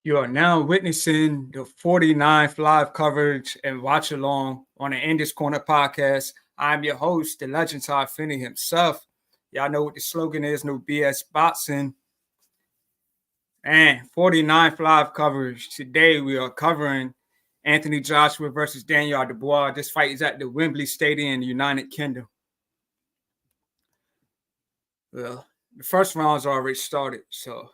You are now witnessing the 49th live coverage and watch along on the Indus Corner podcast. I'm your host, the legend Todd Finney himself. Y'all know what the slogan is, no BS boxing. And 49th live coverage. Today we are covering Anthony Joshua versus Daniel Dubois. This fight is at the Wembley Stadium in the United Kingdom. Well, the first round's already started, so...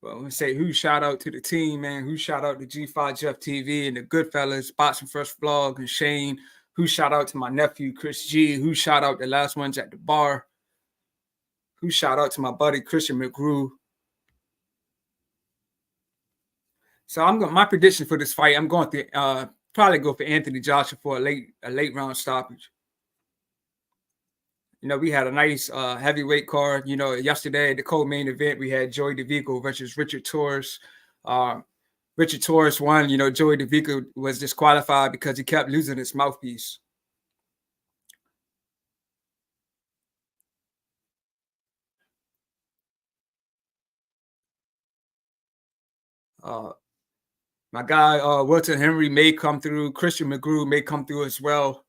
Well, we say who shout out to the team, man. Who shout out to G5 Jeff TV and the Goodfellas, Boxing First Vlog, and Shane. Who shout out to my nephew, Chris G. Who shout out the last ones at the bar. Who shout out to my buddy, Christian McGrew. So my prediction for this fight, I'm going to probably go for Anthony Joshua for a late round stoppage. You know, we had a nice heavyweight card. You know, yesterday, the co-main event, we had Joey DeVico versus Richard Torres. Richard Torres won. You know, Joey DeVico was disqualified because he kept losing his mouthpiece. My guy, Wilton Henry may come through. Christian McGrew may come through as well.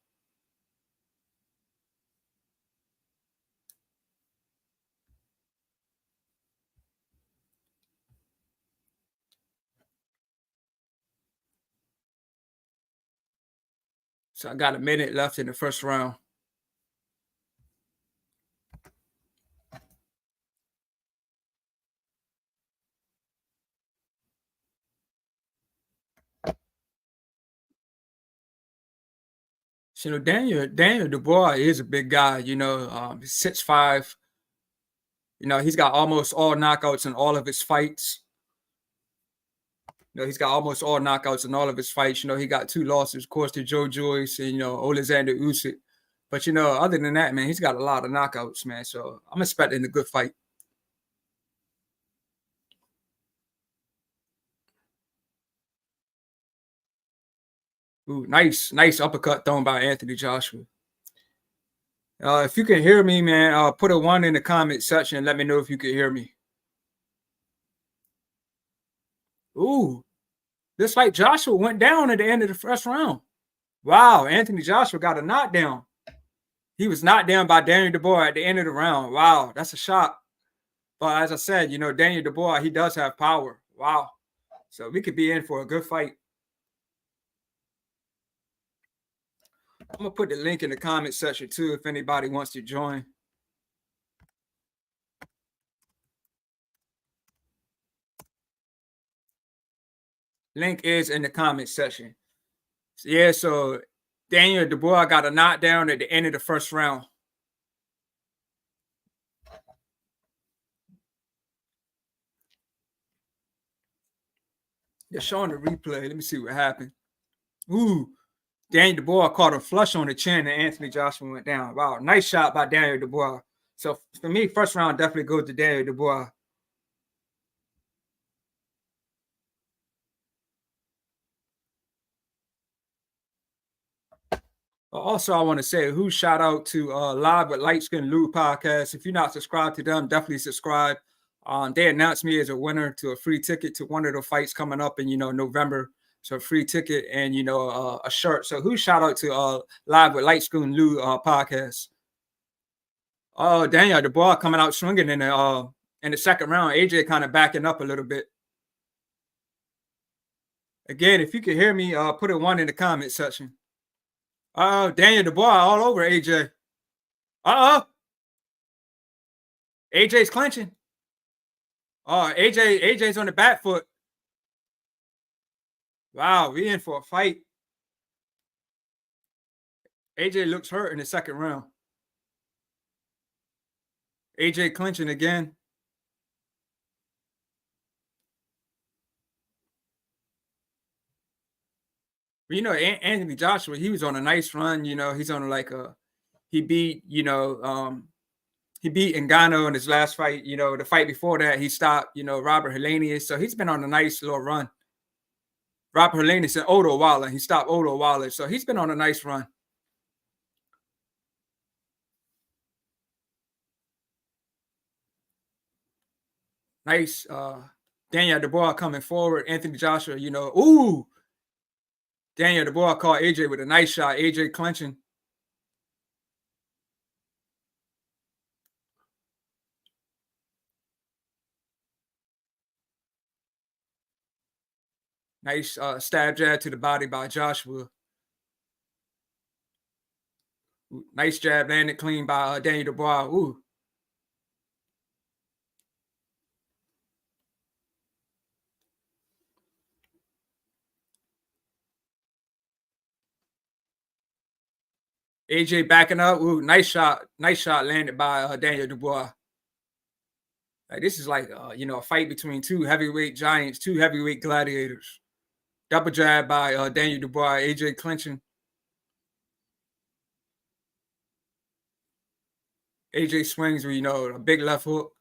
So I got a minute left in the first round. So, you know, Daniel Dubois is a big guy. You know, he's 6'5". You know, he's got almost all knockouts in all of his fights. You know, he's got almost all knockouts in all of his fights. You know, he got 2 losses, of course, to Joe Joyce and, you know, Alexander Usyk. But, you know, other than that, man, he's got a lot of knockouts, man. So I'm expecting a good fight. Ooh, nice uppercut thrown by Anthony Joshua. If you can hear me, man, put a 1 in the comment section and let me know if you can hear me. Ooh, looks like Joshua went down at the end of the first round. Wow, Anthony Joshua got a knockdown. He was knocked down by Daniel Dubois at the end of the round. Wow, that's a shock. But as I said, you know, Daniel Dubois, he does have power. Wow. So we could be in for a good fight. I'm going to put the link in the comment section too if anybody wants to join. Link is in the comment section. So, yeah, so Daniel Dubois got a knockdown at the end of the first round. They're showing the replay. Let me see what happened. Ooh, Daniel Dubois caught him flush on the chin and Anthony Joshua went down. Wow, nice shot by Daniel Dubois. So for me, first round definitely goes to Daniel Dubois. Also, I want to say who shout out to Live with Light Skin Lou podcast. If you're not subscribed to them, definitely subscribe. They announced me as a winner to a free ticket to one of the fights coming up in, you know, November. So a free ticket and, you know, a shirt. So who shout out to Live with Light Skin Lou podcast. Daniel Dubois coming out swinging in the second round. AJ kind of backing up a little bit. Again, if you can hear me, put a 1 in the comment section. Daniel Dubois all over AJ. AJ's clinching. AJ's on the back foot. Wow, we in for a fight. AJ looks hurt in the second round. AJ clinching again. You know, Anthony Joshua, he was on a nice run. You know, he's on he beat Ngannou in his last fight. You know, the fight before that, he stopped, you know, Robert Helenius. So he's been on a nice little run. Robert Helenius and Odo Wilder. He stopped Odo Wilder. So he's been on a nice run. Nice. Daniel Dubois coming forward. Anthony Joshua, ooh. Daniel Dubois caught AJ with a nice shot. AJ clinching. Nice stab jab to the body by Joshua. Ooh, nice jab landed clean by Daniel Dubois. Ooh. AJ backing up. Ooh, nice shot. Nice shot landed by Daniel Dubois. Like, this is like, a fight between two heavyweight giants, two heavyweight gladiators. Double jab by Daniel Dubois. AJ clinching. AJ swings with, a big left hook.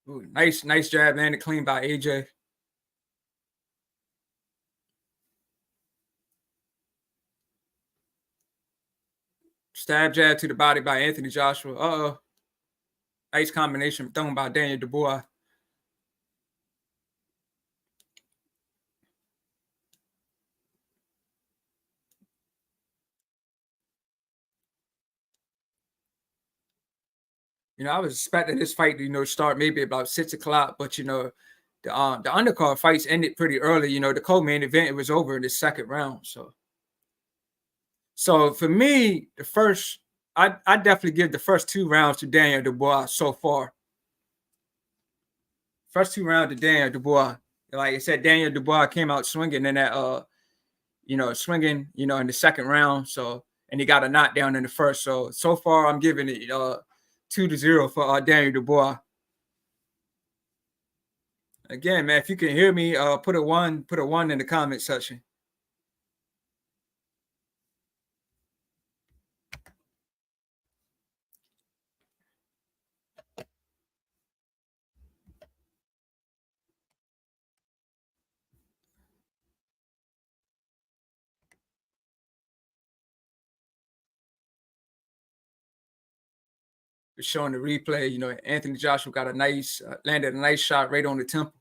Ooh, nice jab landed clean by AJ. Stab jab to the body by Anthony Joshua. Uh-oh. Nice combination thrown by Daniel Dubois. I was expecting this fight to, start maybe about 6 o'clock, but the undercard fights ended pretty early. The co-main event, it was over in the second round. So for me, I definitely give the first 2 rounds to Daniel Dubois so far. First 2 rounds to Daniel Dubois. Like I said, Daniel Dubois came out swinging in that swinging, in the second round. So, and he got a knockdown in the first. So far I'm giving it 2-0 for Daniel Dubois. Again, man, if you can hear me, put a one in the comment section. Just showing the replay, Anthony Joshua got landed a nice shot right on the temple.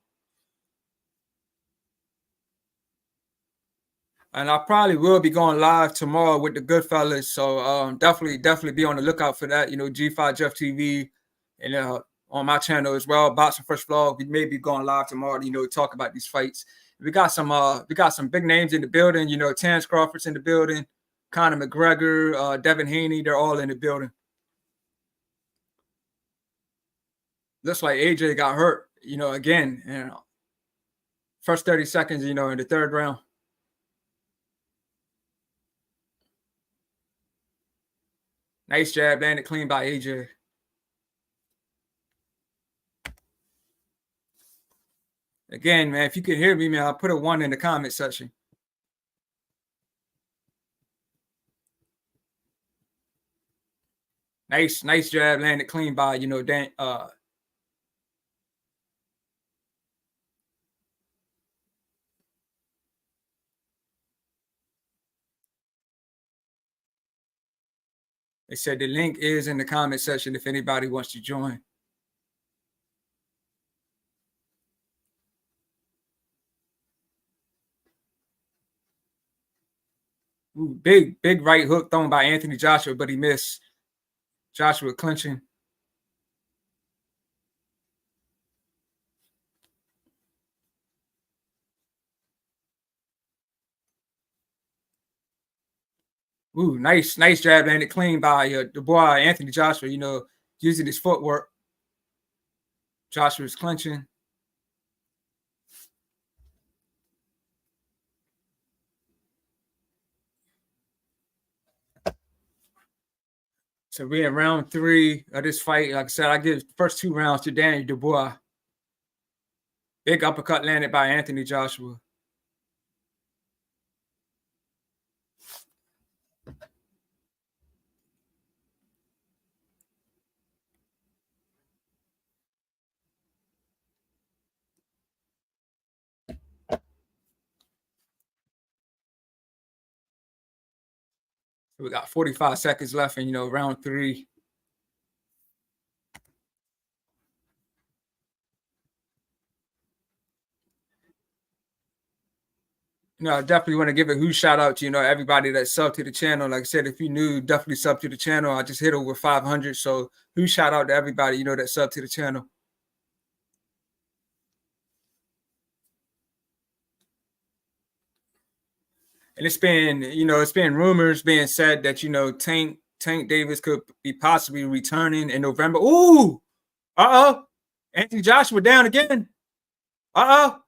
And I probably will be going live tomorrow with the Goodfellas. So definitely be on the lookout for that. G5 Jeff TV and on my channel as well. Boxing First Vlog. We may be going live tomorrow to talk about these fights. We got some big names in the building. Terrence Crawford's in the building, Conor McGregor, Devin Haney, they're all in the building. Looks like AJ got hurt, again, first 30 seconds, in the third round. Nice jab, landed clean by AJ. Again, man, if you can hear me, man, I'll put a 1 in the comment section. Nice jab, landed clean by, Dan. They said the link is in the comment section if anybody wants to join. Ooh, big right hook thrown by Anthony Joshua, but he missed. Joshua clinching. Ooh, nice jab landed clean by Dubois. Anthony Joshua, using his footwork. Joshua's clinching. So we're in round 3 of this fight. Like I said, I give the first 2 rounds to Daniel Dubois. Big uppercut landed by Anthony Joshua. We got 45 seconds left in, round three. I definitely want to give a huge shout out to, everybody that subbed to the channel. Like I said, if you new, definitely sub to the channel. I just hit over 500. So huge shout out to everybody, that subbed to the channel. And it's been rumors being said that, Tank Davis could be possibly returning in November. Ooh, uh-oh. Anthony Joshua down again. Uh-oh.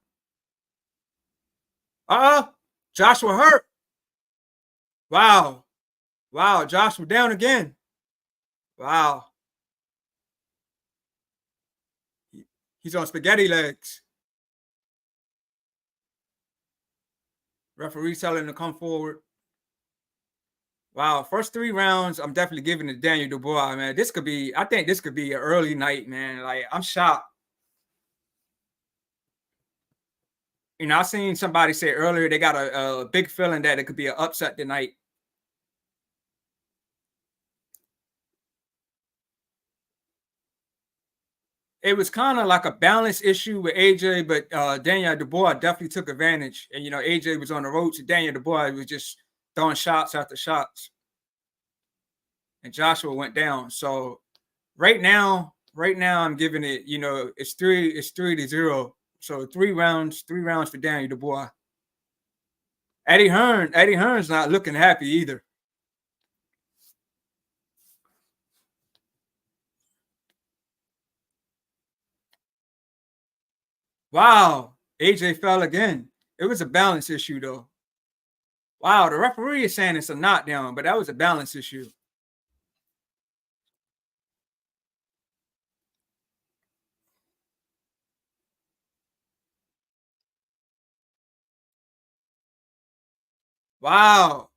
Uh-oh. Joshua hurt. Wow. Wow. Joshua down again. Wow. He's on spaghetti legs. Referee telling him to come forward. Wow, first 3 rounds, I'm definitely giving it to Daniel Dubois, man. I think this could be an early night, man. Like, I'm shocked. I seen somebody say earlier they got a big feeling that it could be an upset tonight. It was kind of like a balance issue with AJ, but Daniel Dubois definitely took advantage. And, AJ was on the road to Daniel Dubois. He was just throwing shots after shots. And Joshua went down. So right now I'm giving it, it's 3-0. So 3 rounds for Daniel Dubois. Eddie Hearn's not looking happy either. Wow, AJ fell again. It was a balance issue though. Wow, the referee is saying it's a knockdown, but that was a balance issue. Wow.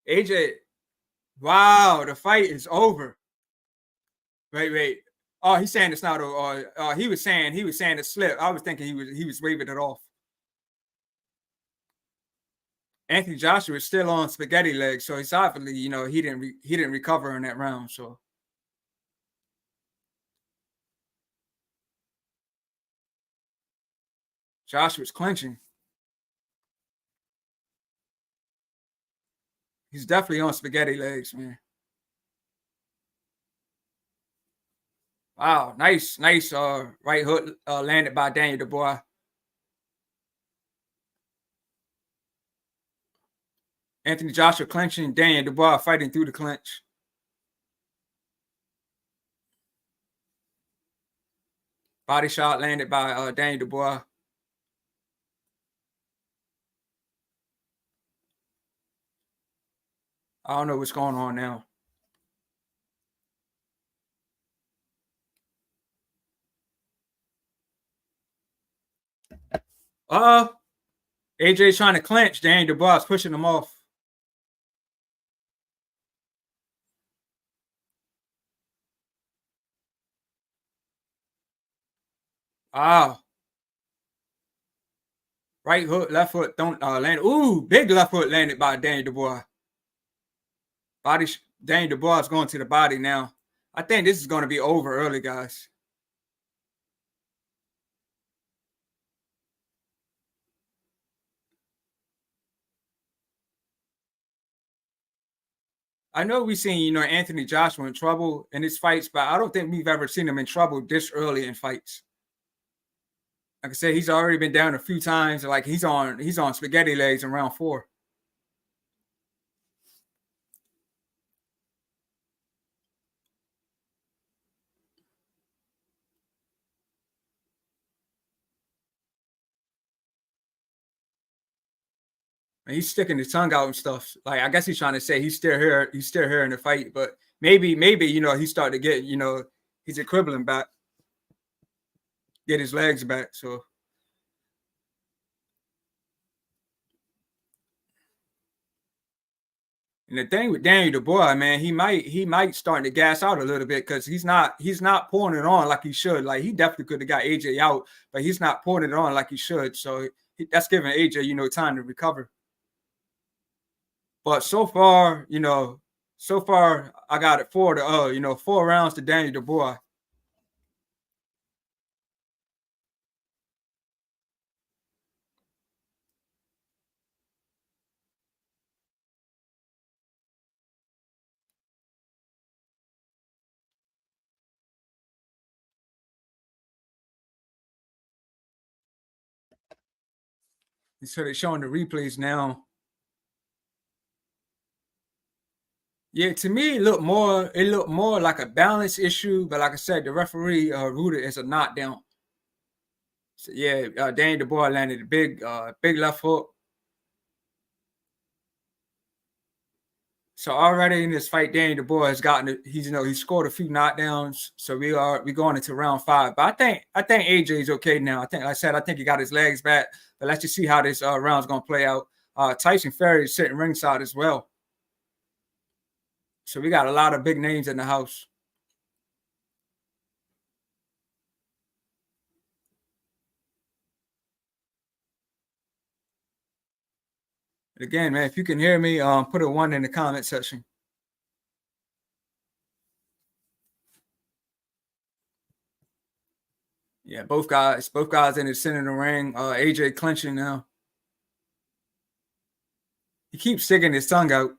AJ, wow, the fight is over. Wait. Oh, he's saying it's not over. He was saying it slipped. I was thinking he was waving it off. Anthony Joshua is still on spaghetti legs, so he's obviously, he didn't recover in that round. So Joshua's clinching. He's definitely on spaghetti legs, man. Wow, nice right hook landed by Daniel Dubois. Anthony Joshua clinching, Daniel Dubois fighting through the clinch. Body shot landed by Daniel Dubois. I don't know what's going on now. AJ's trying to clinch. Daniel Dubois pushing him off. Right hook, left foot don't land. Ooh, big left foot landed by Daniel Dubois. Daniel Dubois is going to the body now. I think this is going to be over early, guys. I know we've seen, Anthony Joshua in trouble in his fights, but I don't think we've ever seen him in trouble this early in fights. Like I said, he's already been down a few times. Like he's on spaghetti legs in round 4. And he's sticking his tongue out and stuff. Like I guess he's trying to say he's still here in the fight, but maybe he's starting to get his equivalent back, get his legs back. So and the thing with Daniel Dubois, man, he might start to gas out a little bit because he's not pouring it on like he should. Like he definitely could have got AJ out, but he's not pouring it on like he should. So that's giving AJ time to recover. But so far I got it 4 rounds to Daniel Dubois. So they're showing the replays now. Yeah, to me it looked more like a balance issue, but like I said, the referee ruled it as a knockdown. So yeah, Daniel Dubois landed a big left hook. So already in this fight, Daniel Dubois has he's scored a few knockdowns. So we going into round 5. But I think AJ's okay now. I think he got his legs back. But let's just see how this round's gonna play out. Tyson Fury is sitting ringside as well. So we got a lot of big names in the house. And again, man, if you can hear me, put a 1 in the comment section. Yeah, both guys in the center of the ring. AJ clinching now. He keeps sticking his tongue out.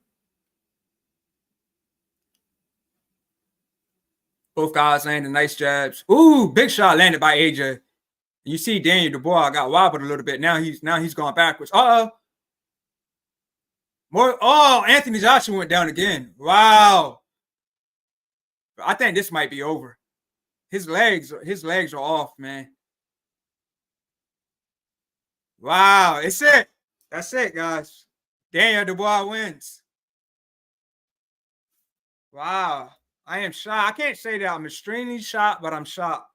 Both guys landing nice jabs. Ooh, big shot landed by AJ. You see Daniel Dubois got wobbled a little bit. Now he's going backwards. More. Oh, Anthony Joshua went down again. Wow. I think this might be over. His legs are off, man. Wow, it's it. That's it, guys. Daniel Dubois wins. Wow. I am shocked. I can't say that I'm extremely shocked, but I'm shocked.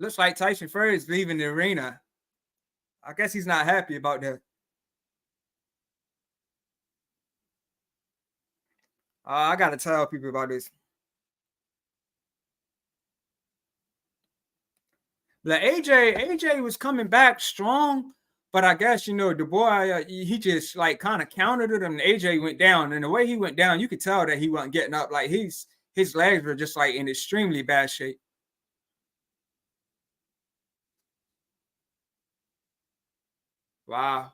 Looks like Tyson Fury is leaving the arena. I guess he's not happy about that. I gotta tell people about this. Like AJ was coming back strong, but I guess Dubois he just like kind of countered it, and AJ went down. And the way he went down, you could tell that he wasn't getting up. Like his legs were just like in extremely bad shape. Wow.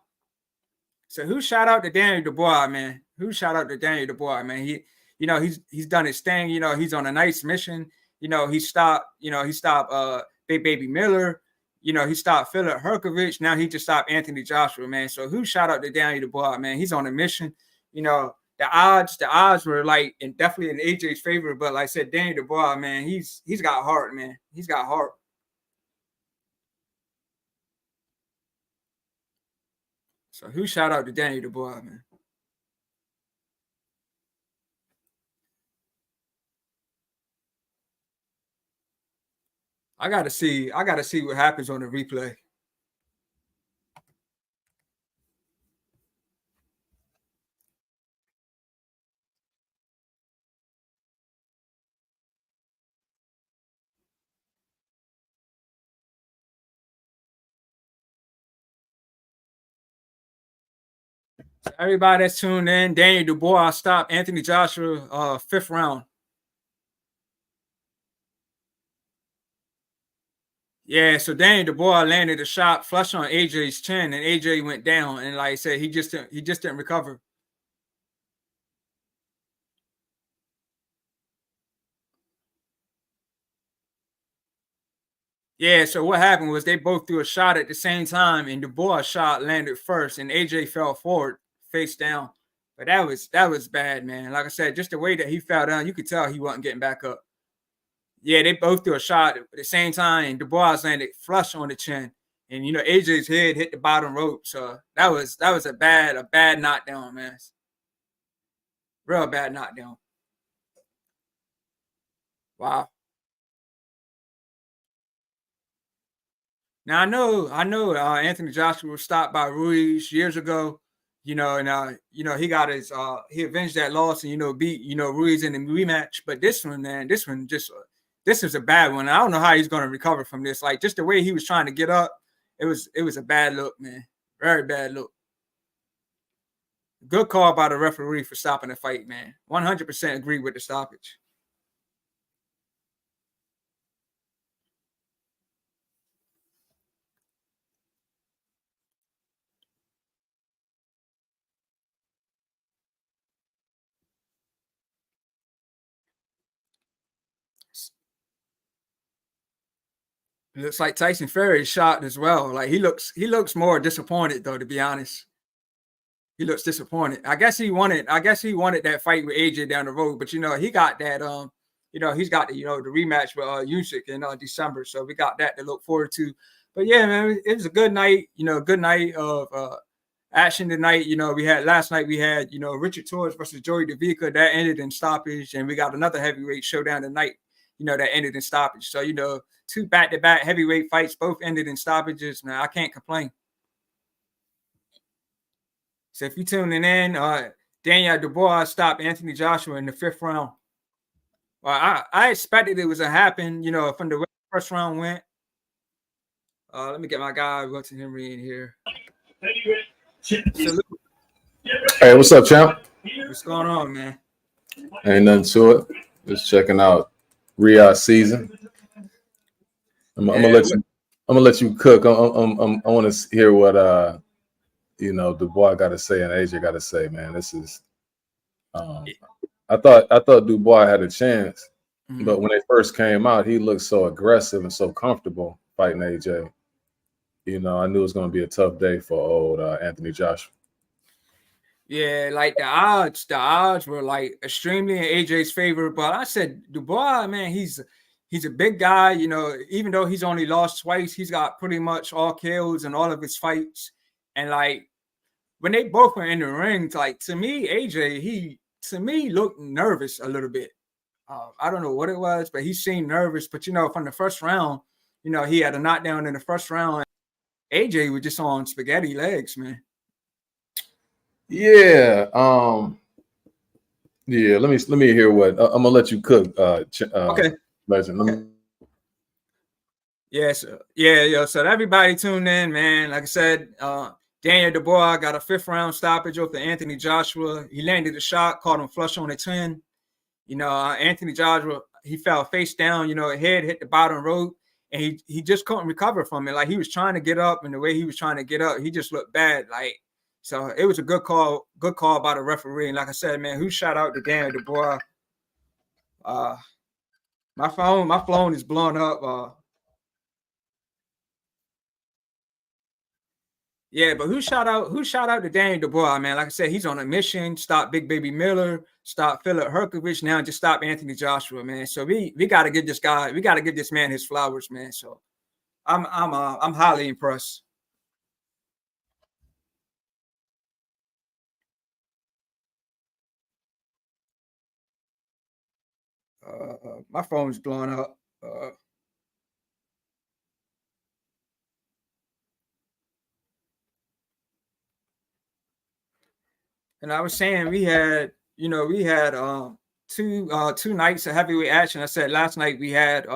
So who shout out to Daniel Dubois, man? Who shout out to Daniel Dubois, man? He's done his thing. He's on a nice mission. He stopped Big Baby Miller. He stopped Philip Herkovich. Now he just stopped Anthony Joshua, man. So who shout out to Daniel Dubois, man? He's on a mission. The odds were like definitely in AJ's favor, but like I said, Daniel Dubois, man, he's got heart, man. He's got heart. So who shout out to Daniel Dubois, man? I gotta see what happens on the replay. So everybody that's tuned in, Daniel Dubois stopped Anthony Joshua, 5th round. Yeah, so Daniel Dubois landed a shot flush on AJ's chin, and AJ went down. And like I said, he just didn't recover. Yeah, so what happened was they both threw a shot at the same time, and Dubois' shot landed first, and AJ fell forward, face down. But that was bad, man. Like I said, just the way that he fell down, you could tell he wasn't getting back up. Yeah, they both threw a shot at the same time, and Dubois landed flush on the chin. And AJ's head hit the bottom rope. So that was a bad knockdown, man. Real bad knockdown. Wow. Now I know Anthony Joshua was stopped by Ruiz years ago, and he got he avenged that loss and beat Ruiz in the rematch. But this one, man, this was a bad one. I don't know how he's going to recover from this. Like just the way he was trying to get up, it was a bad look, man. Very bad look. Good call by the referee for stopping the fight, man. 100% agree with the stoppage. It looks like Tyson Fury is shocked as well. Like he looks more disappointed though, to be honest. He looks disappointed. I guess he wanted that fight with AJ down the road, but he got that he's got the the rematch with Usyk in December. So we got that to look forward to. But yeah, man, it was a good night, good night of action tonight. We had last night we had, Richard Torres versus Joey Davica that ended in stoppage, and we got another heavyweight showdown tonight, that ended in stoppage. So, two back-to-back heavyweight fights, both ended in stoppages. Man, I can't complain. So if you're tuning in, Daniel Dubois stopped Anthony Joshua in the 5th round. Well, I expected it was to happen, from the way the first round went. Let me get my guy Wilton Henry in here. Hey, what's up, champ? What's going on, man? Ain't nothing to it. Just checking out Riyadh season. I'm gonna let you cook. I want to hear what Dubois got to say and AJ got to say, man. This is I thought Dubois had a chance, but when they first came out, he looked so aggressive and so comfortable fighting AJ. I knew it was going to be a tough day for old Anthony Joshua. Yeah, like the odds were like extremely in AJ's favor. But I said Dubois, man, he's a big guy. Even though he's only lost twice, he's got pretty much all KOs in all of his fights. And like when they both were in the ring, like to me, AJ, he looked nervous a little bit. I don't know what it was, but he seemed nervous. But from the first round, he had a knockdown in the first round. AJ was just on spaghetti legs, man. Yeah. Yeah. Let me hear what I'm gonna let you cook. Okay. Legend. Okay. Yes. Yeah. So everybody tuned in, man. Like I said, Daniel Dubois got a 5th round stoppage over Anthony Joshua. He landed a shot, caught him flush on the chin. Anthony Joshua, he fell face down. Head hit the bottom rope, and he just couldn't recover from it. Like he was trying to get up, and the way he was trying to get up, he just looked bad. Like. So it was a good call by the referee. And like I said, man, who shout out to Daniel Dubois? My phone is blowing up. Yeah, but who shout out to Daniel Dubois, man? Like I said, he's on a mission. Stop Big Baby Miller, stop Philip Herkovich, now just stop Anthony Joshua, man. So we got to give this man his flowers, man. So I'm highly impressed. My phone's blowing up. And I was saying we had two nights of heavyweight action. I said last night we had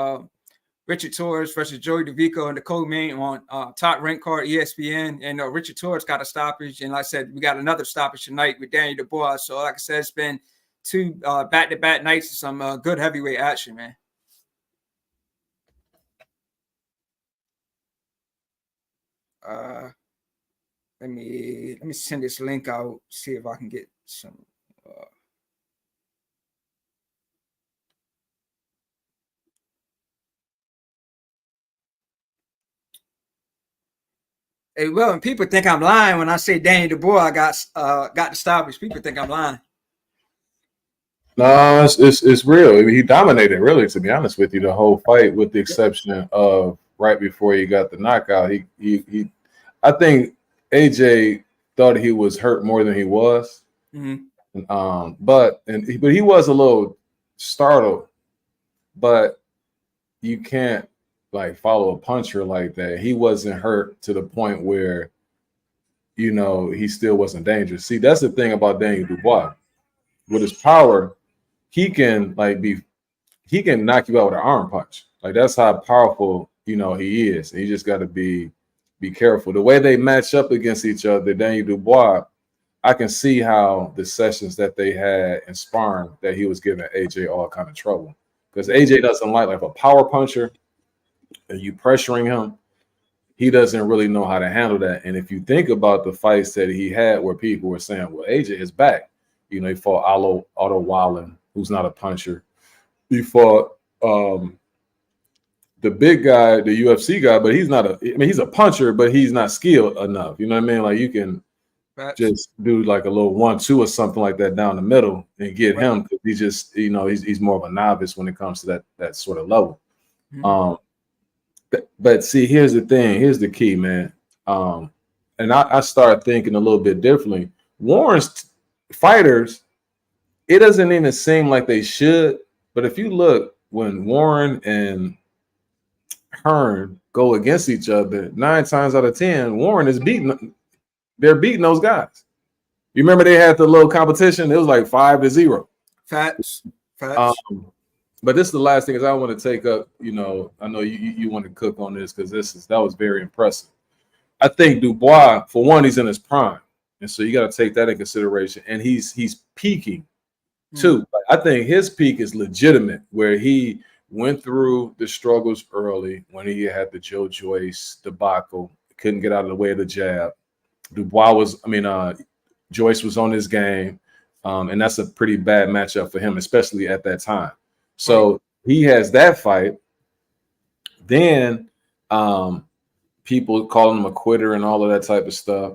Richard Torres versus Joey Davico in the co-main on Top Rank Card ESPN, and Richard Torres got a stoppage, and like I said, we got another stoppage tonight with Daniel Dubois. So like I said, it's been two back-to-back nights of some good heavyweight action, man. Let me send this link out, see if I can get some. Hey, well, and people think I'm lying when I say Daniel Dubois got the stoppage. People think I'm lying. No, it's real. I mean, he dominated, really, to be honest with you, the whole fight, with the exception of right before he got the knockout. He I think AJ thought he was hurt more than he was. Mm-hmm. But he was a little startled. But you can't like follow a puncher like that. He wasn't hurt to the point where he still wasn't dangerous. See, that's the thing about Daniel Dubois. With his power, he can knock you out with an arm punch. Like that's how powerful he is. And you just got to be be careful. The way they match up against each other, Daniel Dubois, I can see how the sessions that they had in sparring that he was giving AJ all kind of trouble. Because AJ doesn't like a power puncher and you pressuring him, he doesn't really know how to handle that. And if you think about the fights that he had where people were saying, well, AJ is back. You know, he fought Otto Wallen, who's not a puncher. He fought the big guy, the UFC guy, but he's not he's a puncher, but he's not skilled enough. You know what I mean? Like you can just do like a little 1-2 or something like that down the middle and get him, because he just, you know, he's more of a novice when it comes to that sort of level. But see, here's the thing. Here's the key, man. And I started thinking a little bit differently. Warren's fighters, it doesn't even seem like they should. But if you look, when Warren and Hearn go against each other, 9 times out of 10, Warren is beating. They're beating those guys. You remember they had the little competition? It was like 5-0. Facts. But this is the last thing, is I want to take up. You know, I know you want to cook on this, because that was very impressive. I think Dubois, for one, he's in his prime, and so you got to take that in consideration. And he's peaking too. I think his peak is legitimate, where he went through the struggles early when he had the Joe Joyce debacle, couldn't get out of the way of the jab. Joyce was on his game, and that's a pretty bad matchup for him, especially at that time. So he has that fight. Then people calling him a quitter and all of that type of stuff.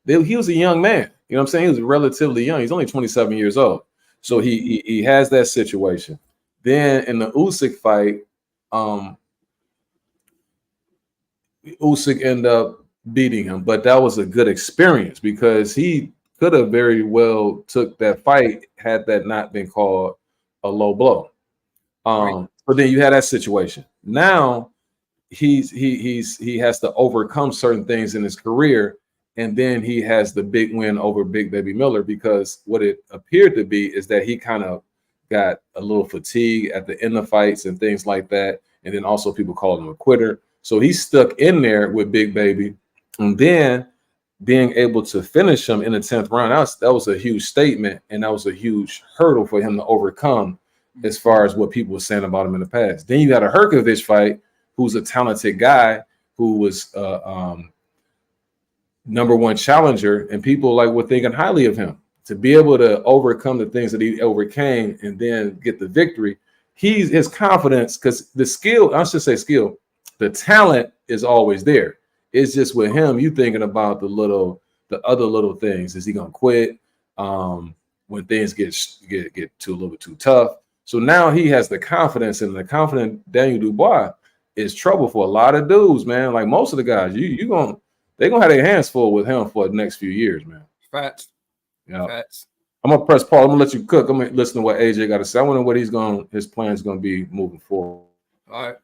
He was a young man. You know what I'm saying? He was relatively young. He's only 27 years old. So he has that situation. Then in the Usyk fight, Usyk ended up beating him, but that was a good experience, because he could have very well took that fight had that not been called a low blow. But then you had that situation. Now he has to overcome certain things in his career, and then he has the big win over Big Baby Miller, because what it appeared to be is that he kind of got a little fatigue at the end of fights and things like that, and then also people called him a quitter. So he's stuck in there with Big Baby, and then being able to finish him in the 10th round, that was a huge statement, and that was a huge hurdle for him to overcome, as far as what people were saying about him in the past. Then you got a Herkovich fight, who's a talented guy, who was #1 challenger, and people were thinking highly of him. To be able to overcome the things that he overcame and then get the victory, his confidence, because the skill, I should say skill, the talent is always there. It's just with him, you thinking about the other little things. Is he gonna quit when things get too a little bit too tough? So now he has the confidence, and the confident Daniel Dubois is trouble for a lot of dudes, man. Like most of the guys, they're gonna have their hands full with him for the next few years, man. Facts. Yeah. Facts. I'm gonna press pause. I'm gonna let you cook. I'm gonna listen to what AJ got to say. I wonder what his plan is gonna be moving forward. All right.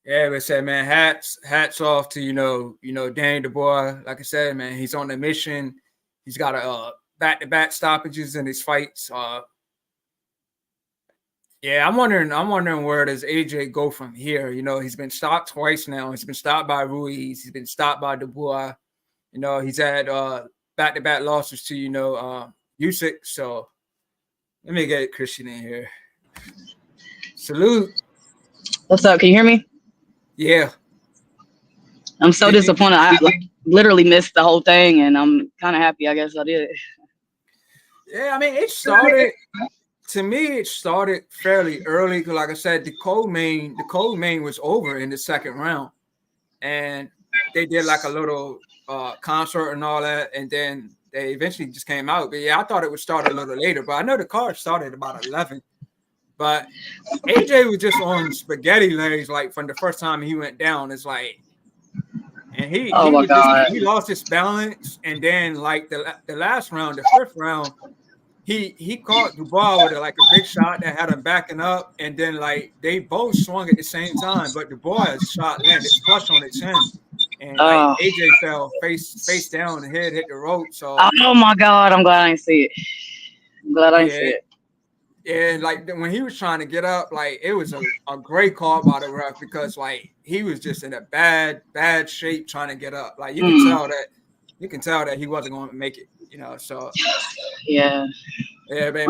Yeah, but say, man, hats off to Daniel Dubois. Like I said, man, he's on a mission. He's got a back-to-back stoppages in his fights. Yeah, I'm wondering where does AJ go from here? He's been stopped twice now. He's been stopped by Ruiz. He's been stopped by Dubois. He's had back-to-back losses to Usyk. So let me get Christian in here. Salute. What's up? Can you hear me? Yeah. I'm so disappointed. I literally missed the whole thing, and I'm kind of happy. I guess I did. Yeah, I mean, it started. To me, it started fairly early because, like I said, the cold main was over in the second round, and they did like a little concert and all that, and then they eventually just came out. But yeah, I thought it would start a little later, but I know the card started about 11. But AJ was just on spaghetti legs, like from the first time he went down. It's like, and he lost his balance, and then like the last round, the fifth round. He caught Dubois with a big shot that had him backing up, and then they both swung at the same time, but Dubois' shot landed flush on its chin, and AJ fell face down, and head hit the rope. So oh my God, I'm glad I didn't see it. I'm glad I didn't see it. And like when he was trying to get up, like it was a great call by the ref because like he was just in a bad shape trying to get up. Like you can tell that he wasn't going to make it. So Yeah. yeah, man.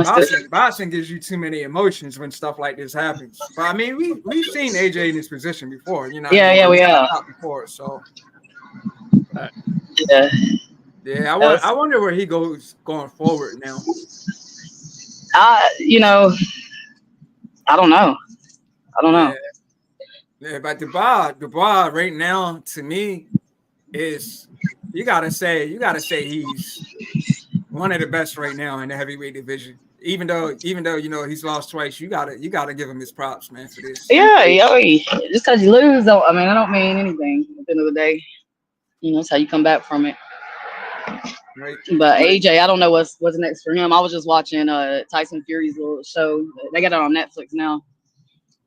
Boxing gives you too many emotions when stuff like this happens. But I mean, we've seen AJ in this position before. Yeah, we have before. So yeah. Yeah, I wonder where he goes going forward now. I don't know. Yeah, but Dubois right now to me is you gotta say he's one of the best right now in the heavyweight division. Even though he's lost twice, you gotta give him his props, man, for this. Yeah, just because you lose, I don't mean anything. At the end of the day, it's how you come back from it. Right. But AJ, I don't know what's next for him. I was just watching Tyson Fury's little show. They got it on Netflix now.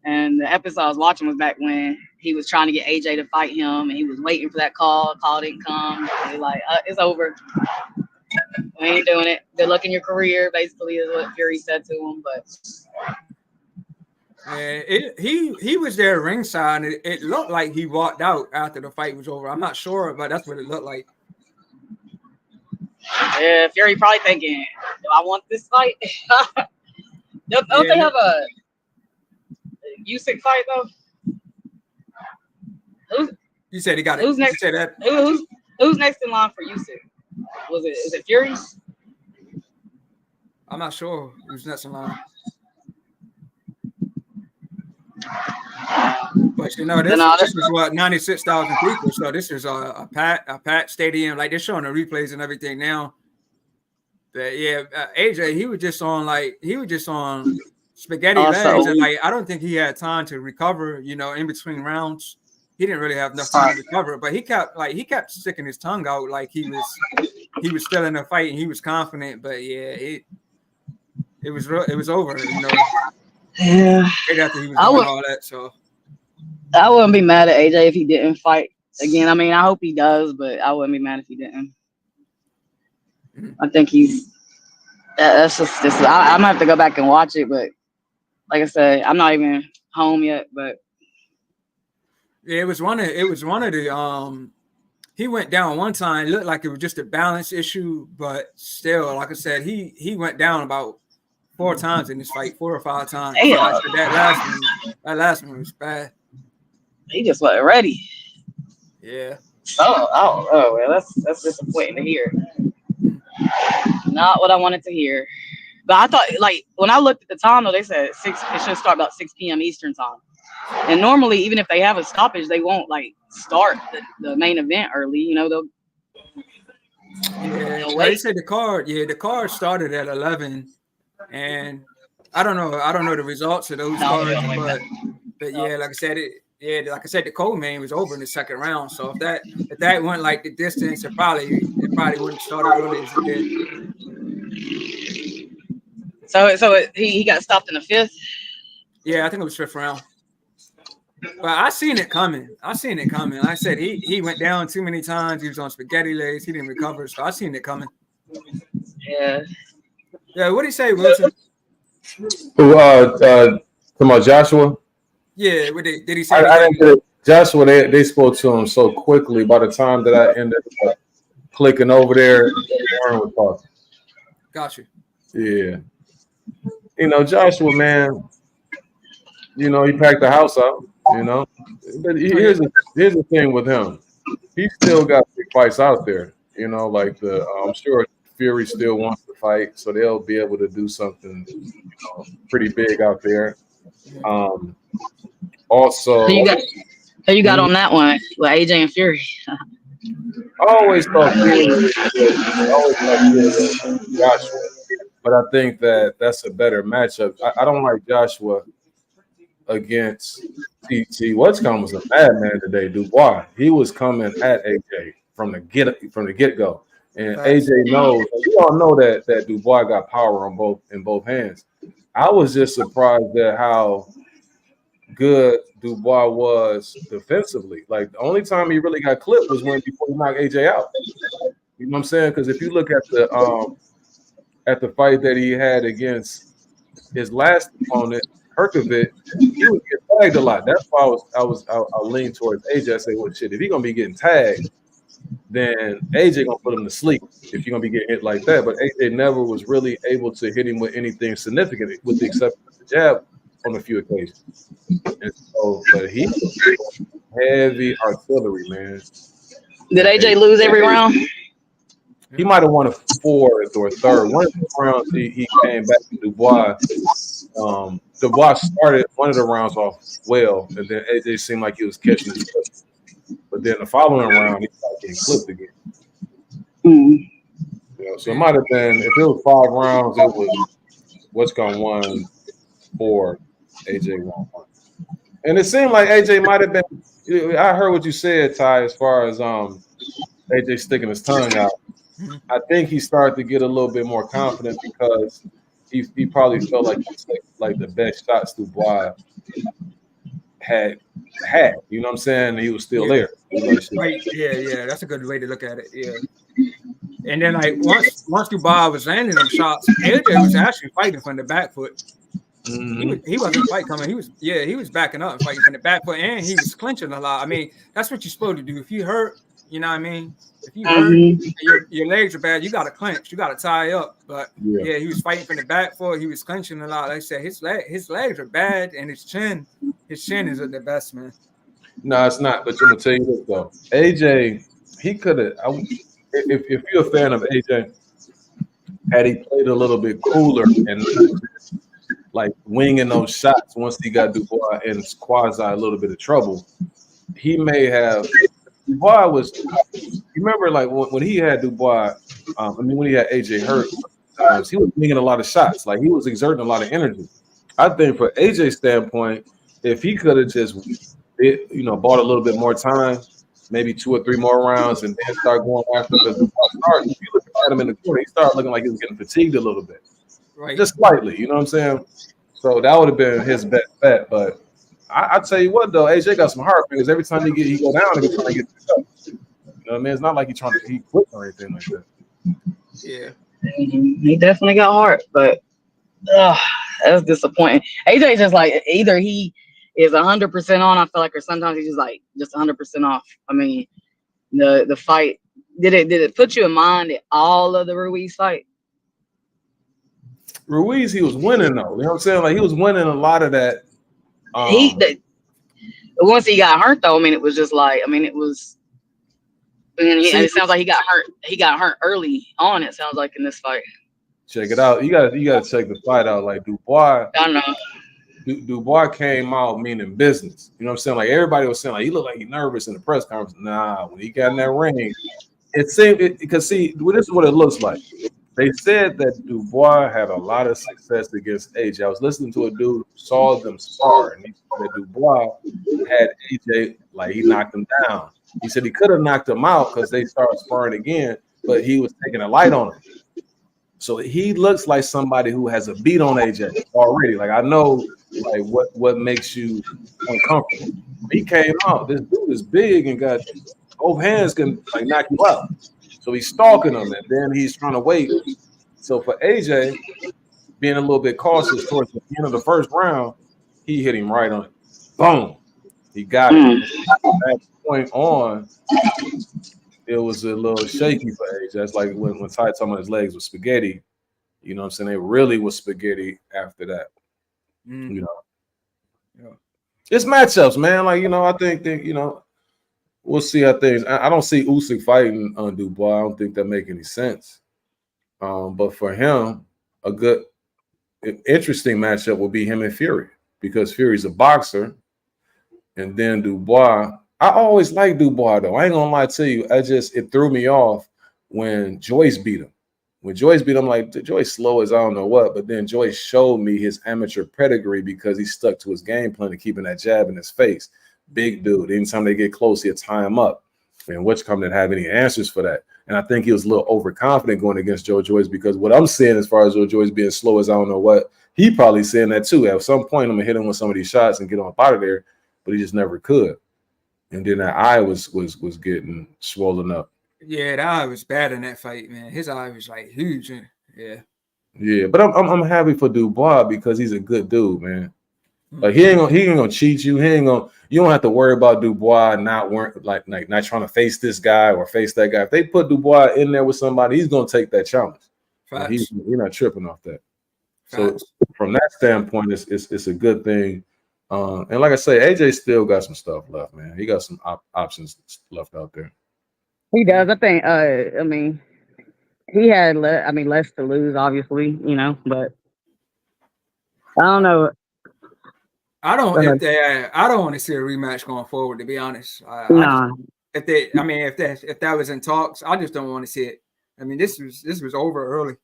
And the episode I was watching was back when he was trying to get AJ to fight him, and he was waiting for that call. Call didn't come. They're like, it's over. We ain't doing it. Good luck in your career, basically, is what Fury said to him. But yeah, he was there ringside. And it looked like he walked out after the fight was over. I'm not sure, but that's what it looked like. Yeah, Fury probably thinking, do I want this fight? Don't they have a Usyk fight though? You said he got it. Who's next? You said that. Who's next in line for Usyk? Is it Fury? I'm not sure who's next in line. But this is what 96,000 people. So this is a packed stadium. Like they're showing the replays and everything now. But yeah, AJ, he was just on spaghetti legs, and like I don't think he had time to recover. In between rounds, he didn't really have enough time to recover. But he kept sticking his tongue out like he was still in the fight and he was confident. But yeah, it was over. Yeah. Right after he was doing all that, so I wouldn't be mad at AJ if he didn't fight again. I mean, I hope he does, but I wouldn't be mad if he didn't. I think that's just this. I'm gonna have to go back and watch it, but like I said, I'm not even home yet. But yeah, it was one of the he went down one time. It looked like it was just a balance issue, but still, like I said, he went down about 4 times in this fight, 4 or 5 times. So that last one was bad. He just wasn't ready. Yeah. Oh, well, that's disappointing to hear. Not what I wanted to hear. But I thought, like, when I looked at the time, though, they said it should start about 6 p.m. Eastern time. And normally, even if they have a stoppage, they won't like start the main event early. They'll. Yeah, they said the card started at 11, and I don't know the results of those cards, but yeah, like I said, the co-main was over in the second round. So if that went like the distance, it probably wouldn't start early as it did. So he got stopped in the 5th. Yeah, I think it was 5th round. But I seen it coming. Like I said, he went down too many times. He was on spaghetti legs. He didn't recover. So I seen it coming. Yeah. Yeah. What did he say, Wilson? Come on, Joshua. Yeah. What did he say? I didn't get it. Joshua. They spoke to him so quickly. By the time that I ended up clicking over there, Warren was talking. Gotcha. Yeah. Joshua, man. He packed the house out. But here's the thing with him. He still got big fights out there. Like I'm sure Fury still wants to fight, so they'll be able to do something pretty big out there. Also, who you got on that one with AJ and Fury? I always thought Fury Joshua, but I think that's a better matchup. I don't like Joshua against TT. What's coming was a madman today, Dubois. He was coming at AJ from the get go, and AJ knows. We all know that Dubois got power in both hands. I was just surprised at how good Dubois was defensively. Like the only time he really got clipped was before he knocked AJ out. You know what I'm saying? Because if you look at the fight that he had against his last opponent, Herkovic, he was getting tagged a lot. That's why I lean towards AJ. I say, well, shit, if he's gonna be getting tagged, then AJ gonna put him to sleep if you're gonna be getting hit like that. But AJ never was really able to hit him with anything significant, with the exception of the jab on a few occasions. And so, but he was heavy artillery, man. Did AJ lose every round? He might have won a fourth or a third. One of the rounds he came back to Dubois. Dubois started one of the rounds off well, and then AJ seemed like he was catching his foot. But then the following round, he started getting clipped again. Mm. You know, so it might have been, if it was 5 rounds, it was what's going 1-4, AJ won 1. And it seemed like AJ might have been. I heard what you said, Ty, as far as AJ sticking his tongue out. I think he started to get a little bit more confident because he probably felt like he took like the best shots Dubois had. You know what I'm saying? And he was still there. Right. Yeah. That's a good way to look at it. Yeah. And then like once Dubois was landing them shots, AJ was actually fighting from the back foot. Mm-hmm. He wasn't fight coming. He was backing up and fighting from the back foot, and he was clinching a lot. I mean, that's what you're supposed to do. If you hurt, you know what I mean? If you hurt and your legs are bad, you got to clinch. You got to tie up. But he was fighting from the back foot. He was clinching a lot. Like I said, his legs are bad, and his chin isn't the best, man. No, it's not. But I'm gonna tell you this though, AJ, he could have. If you're a fan of AJ, had he played a little bit cooler and like winging those shots once he got Dubois in quasi a little bit of trouble, he may have. Dubois was. You remember, like when he had Dubois, when he had AJ hurt, he was winging a lot of shots. Like he was exerting a lot of energy. I think for AJ's standpoint, if he could have just, bought a little bit more time, maybe 2 or 3 more rounds, and then start going after, because if you look at him in the corner, he started looking like he was getting fatigued a little bit, right? Just slightly. You know what I'm saying? So that would have been his best bet. But I tell you what, though, AJ got some heart, because every time he go down, he's trying to get picked up. You know what I mean? It's not like he's trying to quit or anything like that. Yeah, he definitely got heart, but that's disappointing. AJ just like either he is 100% on, I feel like, or sometimes he's just 100% off. I mean, the fight, did it put you in mind that all of the Ruiz fight? Ruiz, he was winning though. You know what I'm saying? Like he was winning a lot of that. Once he got hurt though, I mean, it was just like, it was. And it sounds like he got hurt. He got hurt early on. It sounds like in this fight. Check it out. You gotta check the fight out. Like Dubois. I know. Dubois came out meaning business. You know what I'm saying? Like everybody was saying, like he looked like he's nervous in the press conference. Nah, when he got in that ring, it seemed because see, this is what it looks like. They said that Dubois had a lot of success against AJ. I was listening to a dude who saw them spar, and he said that Dubois had AJ like he knocked him down. He said he could have knocked him out because they started sparring again, but he was taking a light on him. So he looks like somebody who has a beat on AJ already. Like I know, like what makes you uncomfortable. He came out. This dude is big and got both hands can like knock you out. So he's stalking him, and then he's trying to wait. So for AJ, being a little bit cautious towards the end of the first round, he hit him right on it. Boom. He got it. From that point on, it was a little shaky for AJ. That's like when Ty told me his legs were spaghetti. You know what I'm saying? They really was spaghetti after that. You know. Yeah. It's matchups, man. Like, I think that, we'll see how things. I don't see Usyk fighting on Dubois. I don't think that make any sense. But for him, a good, interesting matchup will be him and Fury, because Fury's a boxer, and then Dubois. I always liked Dubois though. I ain't gonna lie to you. It threw me off when Joyce beat him. When Joyce beat him, like Joyce slow as I don't know what. But then Joyce showed me his amateur pedigree because he stuck to his game plan of keeping that jab in his face. Big dude. Anytime they get close, he'll tie him up. And Whichcomb didn't have any answers for that. And I think he was a little overconfident going against Joe Joyce, because what I'm seeing as far as Joe Joyce being slow as I don't know what, he probably saying that too. At some point, I'm gonna hit him with some of these shots and get him up out of there, but he just never could. And then that eye was getting swollen up. Yeah, that eye was bad in that fight, man. His eye was like huge. Yeah. Yeah, but I'm happy for Dubois because he's a good dude, man. Like he ain't gonna cheat you. You don't have to worry about Dubois not not trying to face this guy or face that guy. If they put Dubois in there with somebody, he's gonna take that challenge. And he's not tripping off that. So from that standpoint, it's a good thing. And like I say, AJ still got some stuff left, man. He got some options left out there. He does. I think. I mean, he had. Less to lose, obviously. But I don't know. I don't want to see a rematch going forward. To be honest, Nah. if that was in talks, I just don't want to see it. I mean, this was over early.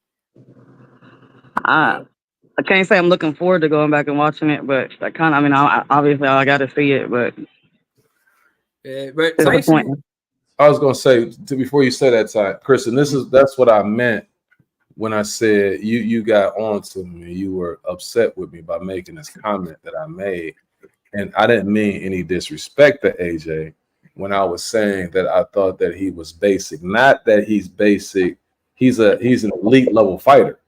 I can't say I'm looking forward to going back and watching it, but obviously I got to see it, but but Tyson, I was gonna say before you say that, Ty, Chris, and that's what I meant when I said you got on to me. You were upset with me by making this comment that I made, and I didn't mean any disrespect to AJ when I was saying that I thought that he was basic. Not that he's basic. He's an elite level fighter.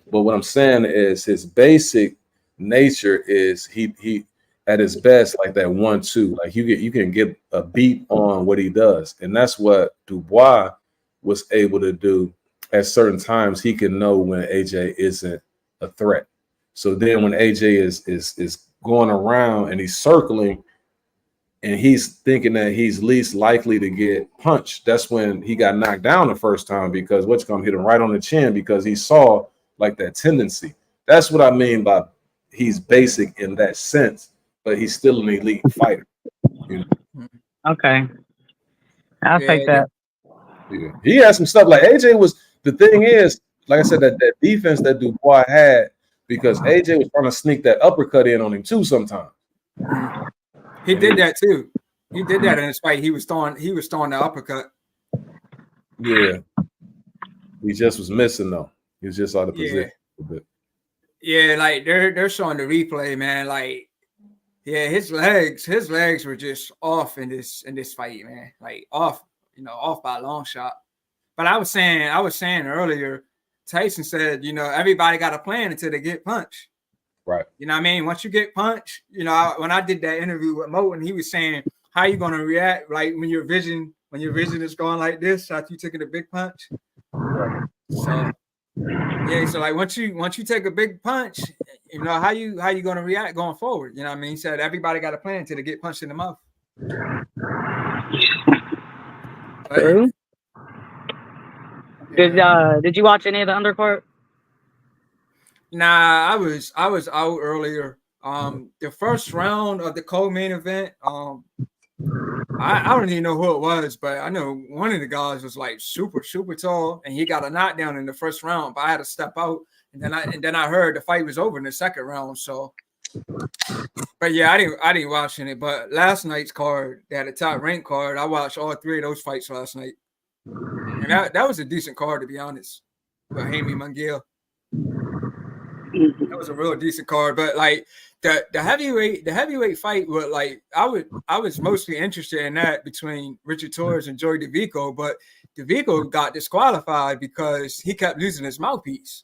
But what I'm saying is his basic nature is he at his best like that 1-2. Like you can get a beat on what he does, and that's what Dubois was able to do. At certain times, he can know when AJ isn't a threat. So then when AJ is going around and he's circling, and he's thinking that he's least likely to get punched, that's when he got knocked down the first time because hit him right on the chin because he saw like that tendency. That's what I mean by he's basic in that sense, but he's still an elite fighter. Okay. I'll take that. Yeah. He had some stuff like AJ was. The thing is, like I said, that defense that Dubois had, because AJ was trying to sneak that uppercut in on him too sometimes. He did that too. He did that in his fight. He was throwing the uppercut. Yeah. He just was missing though. He was just out of position a bit. Yeah, like they're showing the replay, man. Like, yeah, his legs were just off in this fight, man. Like off by a long shot. But I was saying earlier, Tyson said, everybody got a plan until they get punched. Right. You know what I mean? Once you get punched, when I did that interview with Moten, he was saying, how you gonna react like when your vision is going like this after you taking a big punch? So yeah, so like once you take a big punch, how you gonna react going forward? You know what I mean? He said everybody got a plan until they get punched in the mouth. True. Did you watch any of the undercard? Nah, I was out earlier. The first round of the co-main event, I don't even know who it was, but I know one of the guys was like super, super tall, and he got a knockdown in the first round. But I had to step out, and then I heard the fight was over in the second round. So, but yeah, I didn't watch any. But last night's card, they had a top rank card. I watched all three of those fights last night, and that was a decent card to be honest. With Jaime Munguia. That was a real decent card, but like the heavyweight fight was like I was mostly interested in that between Richard Torres and Joey DeVico, but DeVico got disqualified because he kept losing his mouthpiece.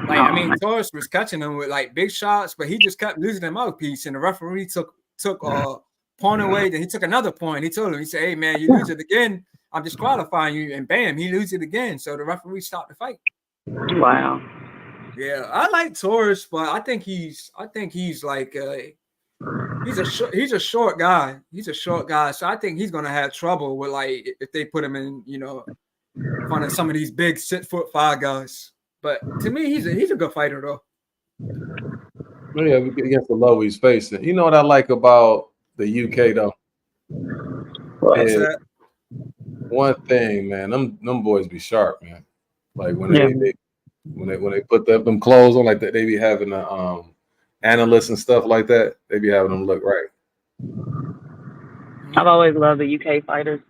Like I mean, Torres was catching him with like big shots, but he just kept losing the mouthpiece, and the referee took a point away. Then he took another point. He told him, he said, "Hey man, you lose it again, I'm disqualifying you," and bam, he loses it again. So the referee stopped the fight. Wow. Yeah, I like Torres, but I think he's like he's a short guy. He's a short guy, so I think he's gonna have trouble with like if they put him in, front of some of these big 6'5" guys. But to me, he's a good fighter though. Yeah, against the low he's facing. You know what I like about the UK though? What's that? One thing, man, them boys be sharp, man. Like when they put them clothes on like that, they be having the analysts and stuff like that. They be having them look right. I've always loved the UK fighters.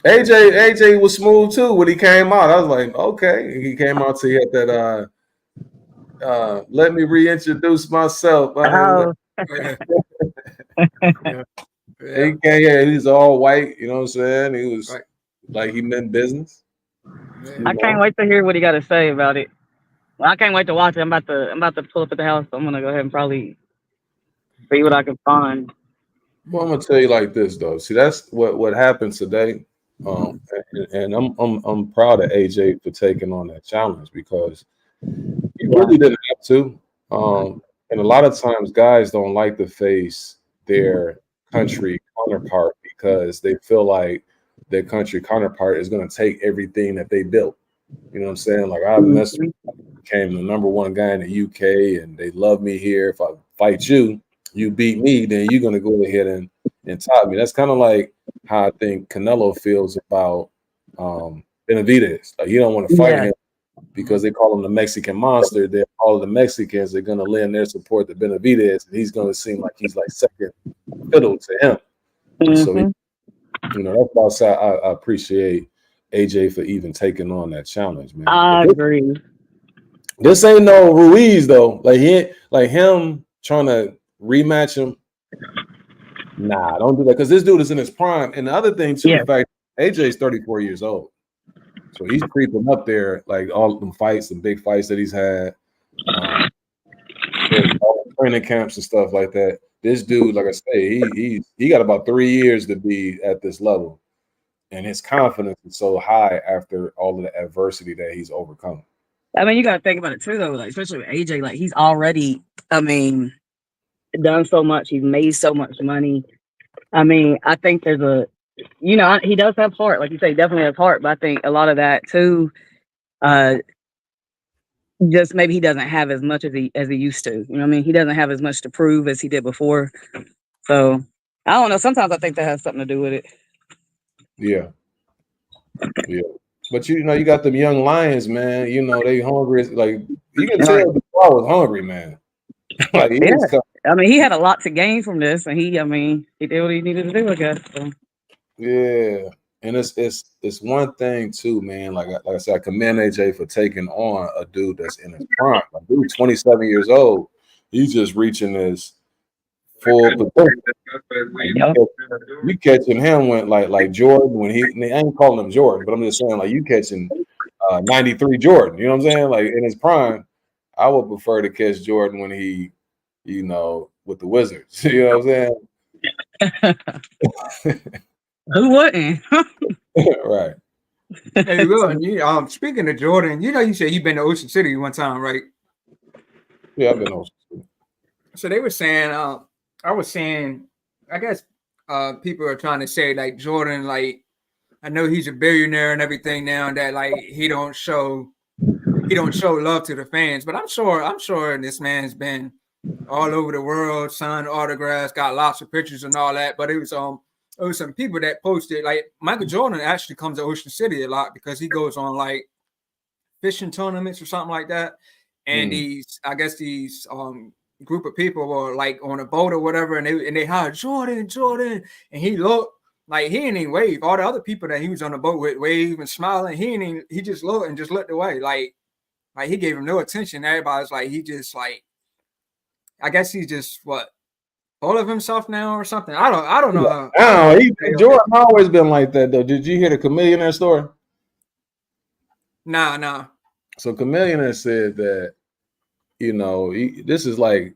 AJ was smooth too when he came out. I was like, okay. He came out to hit that let me reintroduce myself. Oh. He's all white, you know what I'm saying? He was like he meant business. I can't wait to hear what he got to say about it. Well, I can't wait to watch it. I'm about to pull up at the house. So I'm gonna go ahead and probably see what I can find. Well, I'm gonna tell you like this though. See, that's what happened today. Um, and I'm proud of AJ for taking on that challenge because he Yeah. really didn't have to. And a lot of times, guys don't like to face their country counterpart because they feel like their country counterpart is going to take everything that they built. You know what I'm saying? Like I messed, Mhm. became the number one guy in the UK, and they love me here. If I fight you, you beat me, then you're going to go ahead and top me. That's kind of like how I think Canelo feels about Benavidez. Like you don't want to fight Yeah. him because they call him the Mexican monster. They're all of the Mexicans are going to lend their support to Benavidez, and he's going to seem like he's like second fiddle to him. And so, Hmm. that's why I appreciate AJ for even taking on that challenge, man. But I agree. this ain't no Ruiz though. Like like him trying to rematch him. Nah, don't do that because this dude is in his prime. And the other thing too, the Yeah. fact AJ is 34 years old, so he's creeping up there. Like all of them fights, some big fights that he's had. Um, all the training camps and stuff like that. This dude, like I say, he got about 3 years to be at this level, and his confidence is so high after all of the adversity that he's overcome. I mean, you got to think about it too, though. Like, especially with AJ, like he's already, I mean, done so much. He's made so much money. I mean, I think there's a, he does have heart, like you say, he definitely has heart. But I think a lot of that too, uh, just maybe he doesn't have as much as he used to. You know what I mean? He doesn't have as much to prove as he did before. So I don't know. Sometimes I think that has something to do with it. Yeah, yeah. But you got them young lions, man. They hungry. Like you can Right. tell the ball was hungry, man. Like he Yeah. was coming. I mean, he had a lot to gain from this, and I mean, he did what he needed to do, I guess. So. Yeah. And it's one thing too, man. Like I said, I commend AJ for taking on a dude that's in his prime. A dude 27 years old. He's just reaching his full potential. Like Yep. you catching him when like Jordan when I ain't calling him Jordan, but I'm just saying like you catching 93 Jordan. You know what I'm saying? Like in his prime, I would prefer to catch Jordan when he, with the Wizards. You know what I'm saying? Who wouldn't? Right. Hey, Will, and speaking of Jordan, you said you've been to Ocean City one time, right? Yeah, I've been on. So they were saying, I was saying, I guess people are trying to say like Jordan, like I know he's a billionaire and everything now, and that like he don't show love to the fans, but I'm sure this man's been all over the world, signed autographs, got lots of pictures and all that. But it was some people that posted like Michael Jordan actually comes to Ocean City a lot because he goes on like fishing tournaments or something like that. And Mm. these group of people were like on a boat or whatever, and they hired Jordan, and he looked like he didn't even wave. All the other people that he was on the boat with wave and smiling. He just looked and just looked away. Like he gave him no attention. Everybody's like he just like I guess he's just what full of himself now or something. I don't know I don't know Oh, what to say on that. Jordan always been like that though. Did you hear the Chameleonaire story? Nah. So Chameleonaire said that this is like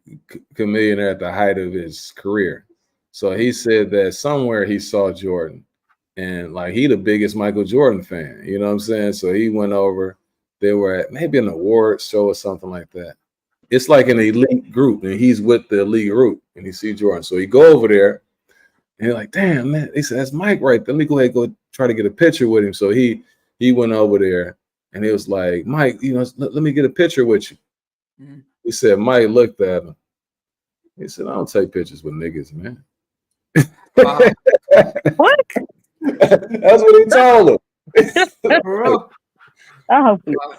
Chameleonaire at the height of his career. So he said that somewhere he saw Jordan, and like he the biggest Michael Jordan fan. You know what I'm saying? So he went over. They were at maybe an awards show or something like that. It's like an elite group, and he's with the elite group, and he see Jordan. So he go over there, and he's like, "Damn, man!" He said, "That's Mike right there. Let me go ahead and go try to get a picture with him." So he went over there, and he was like, "Mike, let me get a picture with you." Mhm. He said, Mike looked at him. He said, I don't take pictures with niggas, man. Wow. What? That's what he told him. For real? I hope you. Wow.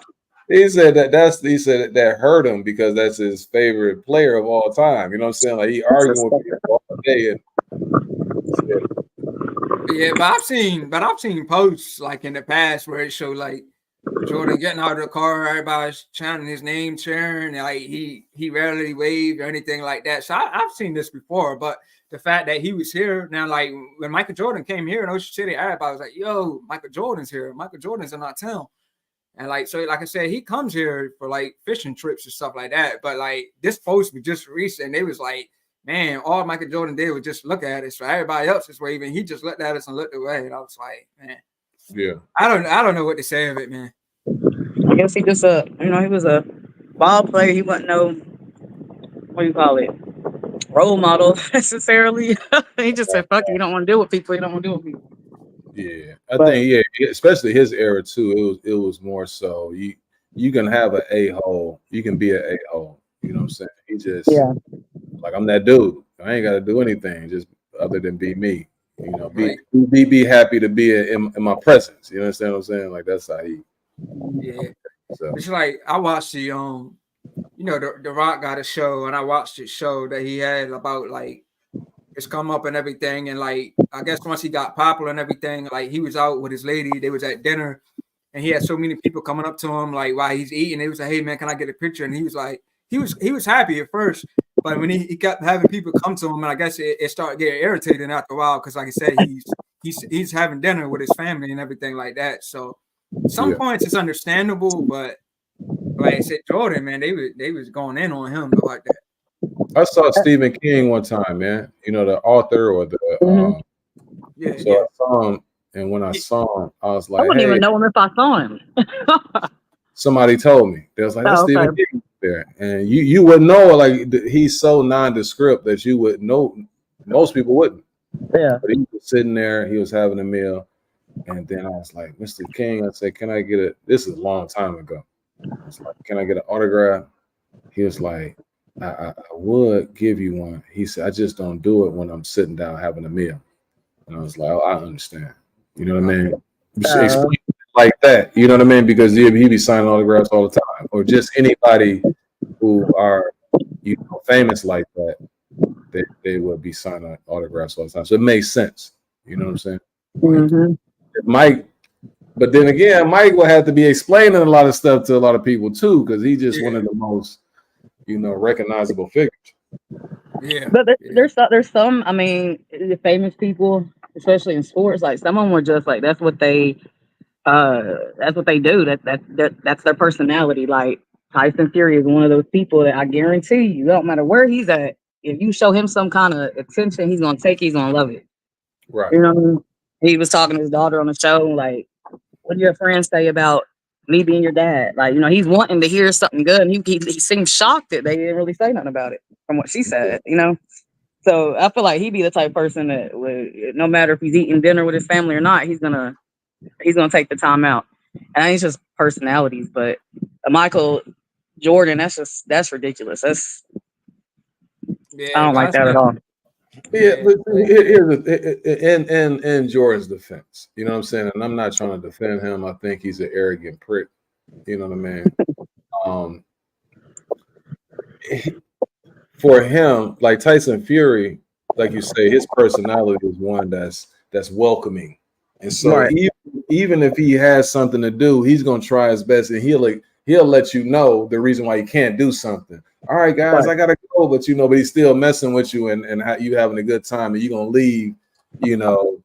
He said that hurt him because that's his favorite player of all time. You know what I'm saying? Like he arguing with people all day. And he said, Yeah, but I've seen posts like in the past where it showed like Jordan getting out of the car, everybody's chanting his name, cheering, and like he rarely waved or anything like that. So I've seen this before, but the fact that he was here now, like when Michael Jordan came here in Ocean City, everybody was like, "Yo, Michael Jordan's here. Michael Jordan's in our town." And like, so like I said, he comes here for like fishing trips and stuff like that. But like this post was just recent. And they was like, man, all Michael Jordan did was just look at us. So everybody else is waving. He just looked at us and looked away. And I was like, man, Yeah. I don't know what to say of it, man. I guess he just he was a ball player. He wasn't no, what do you call it, role model necessarily. He just said, "Fuck it, you don't want to deal with people. You don't want to deal with people." Yeah, I But think especially his era too. It was more so you can have an a-hole, you can be an a-hole. You know what I'm saying? He just yeah, like I'm that dude. I ain't got to do anything just other than be me. You know, Right. be happy to be in my presence. You understand what I'm saying? Like that's how he. Yeah. So It's like I watched the the Rock got a show, and I watched the show that he had about like his come up and everything. And like I guess once he got popular and everything, like he was out with his lady, they was at dinner, and he had so many people coming up to him like while he's eating. They was like, "Hey man, can I get a picture?" And he was like, he was happy at first, but when he kept having people come to him, and I guess it started getting irritating after a while because like I said, he's having dinner with his family and everything like that. So some yeah, points it's understandable, but like I said, Jordan, man, they was going in on him about that. I saw Stephen King one time, man. You know the author or the hmm Yeah, so yeah. I saw him, and when I saw him, I was I like, wouldn't hey. even know him if I saw him. Somebody told me. They was like, "That's Oh, Stephen okay. King there," and you would know like he's so nondescript that you would know. Most people wouldn't. Yeah. But he was sitting there. He was having a meal, and then I was like, "Mr. King," I said, "Can I get it?" This is a long time ago. I was like, "Can I get an autograph?" He was like, I would give you one." He said, "I just don't do it when I'm sitting down having a meal." And I was like, "Oh, I understand." You know what I mean? Just Uh, explain it like that. You know what I mean? Because he be signing autographs all the time, or just anybody who are famous like that, they would be signing autographs all the time. So it makes sense. You know what I'm saying? Like hmm Mike, but then again, Mike will have to be explaining a lot of stuff to a lot of people too, because he's just one Yeah, of the most recognizable figures. yeah, But yeah, there's some. I mean, the famous people, especially in sports, like some of them were just like that's what they do. That's their personality. Like Tyson Fury is one of those people that I guarantee you, don't matter where he's at, if you show him some kind of attention, he's gonna take. He's gonna love it. Right. You know what I mean? He was talking to his daughter on the show, like, "What do your friends say about me being your dad?" Like, he's wanting to hear something good, and he seemed shocked that they didn't really say nothing about it from what she said. So I feel like he'd be the type of person that would, no matter if he's eating dinner with his family or not, he's gonna take the time out. And it's just personalities, but Michael Jordan, that's ridiculous. I yeah. don't like That's that at all. Yeah, yeah, but in Jordan's defense, you know what I'm saying, and I'm not trying to defend him. I think he's an arrogant prick. You know what I mean? Um, for him, like Tyson Fury, like you say, his personality is one that's welcoming, and so Right. even if he has something to do, he's gonna try his best, and he'll let you know the reason why he can't do something. All right, guys, Right. I gotta go, but but he's still messing with you, and you having a good time, and you're gonna leave, you know,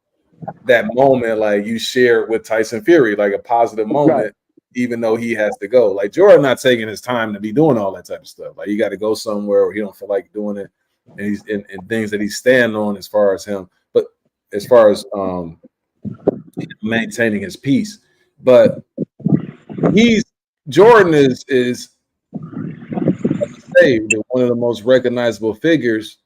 that moment like you shared with Tyson Fury, like a positive Right. moment, even though he has to go. Like Jordan not taking his time to be doing all that type of stuff. Like you got to go somewhere where he don't feel like doing it, and he's in things that he's standing on as far as him. But as far as maintaining his peace, but he's Jordan is say one of the most recognizable figures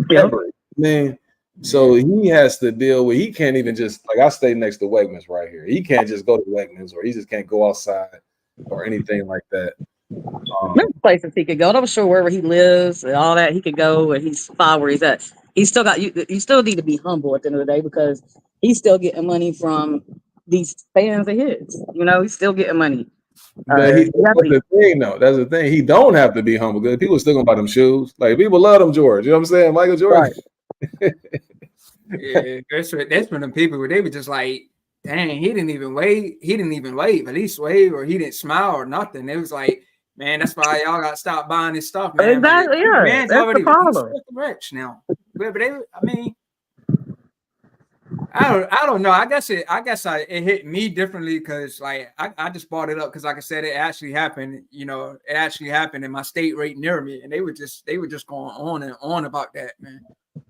Yep. ever. Man, so yeah, he has to deal with. He can't even just like I stay next to Wegmans right here. He can't just go to Wegmans, or he just can't go outside or anything like that. There's Um, places he could go. I'm sure wherever he lives and all that, he could go and he's fine where he's at. He's still got you. You still need to be humble at the end of the day because he's still getting money from these fans of his. He's still getting money. but You have to that's be the thing though. That's the thing. He don't have to be humble because people still gonna buy them shoes. Like people love them George. You know what I'm saying? Michael Jordan. right. yeah. That's when the people where they were just like, dang, he didn't even wave. He didn't even wave. At least wave, or he didn't smile or nothing. It was like, man, that's why y'all got to stop buying this stuff, man. Like Exactly. Yeah. man's That's the already he's problem. fucking rich now. But they, I mean, I don't know. It hit me differently because like I just brought it up because like I said, it actually happened. You know, it actually happened in my state right near me, and they were just going on and on about that, man.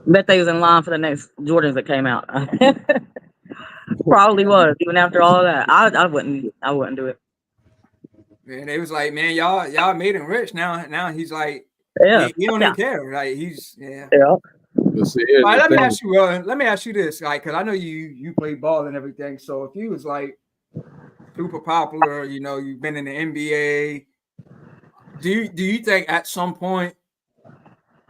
Bet they was in line for the next Jordans that came out. Probably was, even after all that. I wouldn't do it. Man, they was like, man, y'all made him rich. Now he's like, Yeah. he don't Yeah. even care. Like he's yeah. Yeah. But see, here's All right, the thing. let me ask you this, like, because I know you play ball and everything. So if you was like super popular, you know, you've been in the NBA, do you think at some point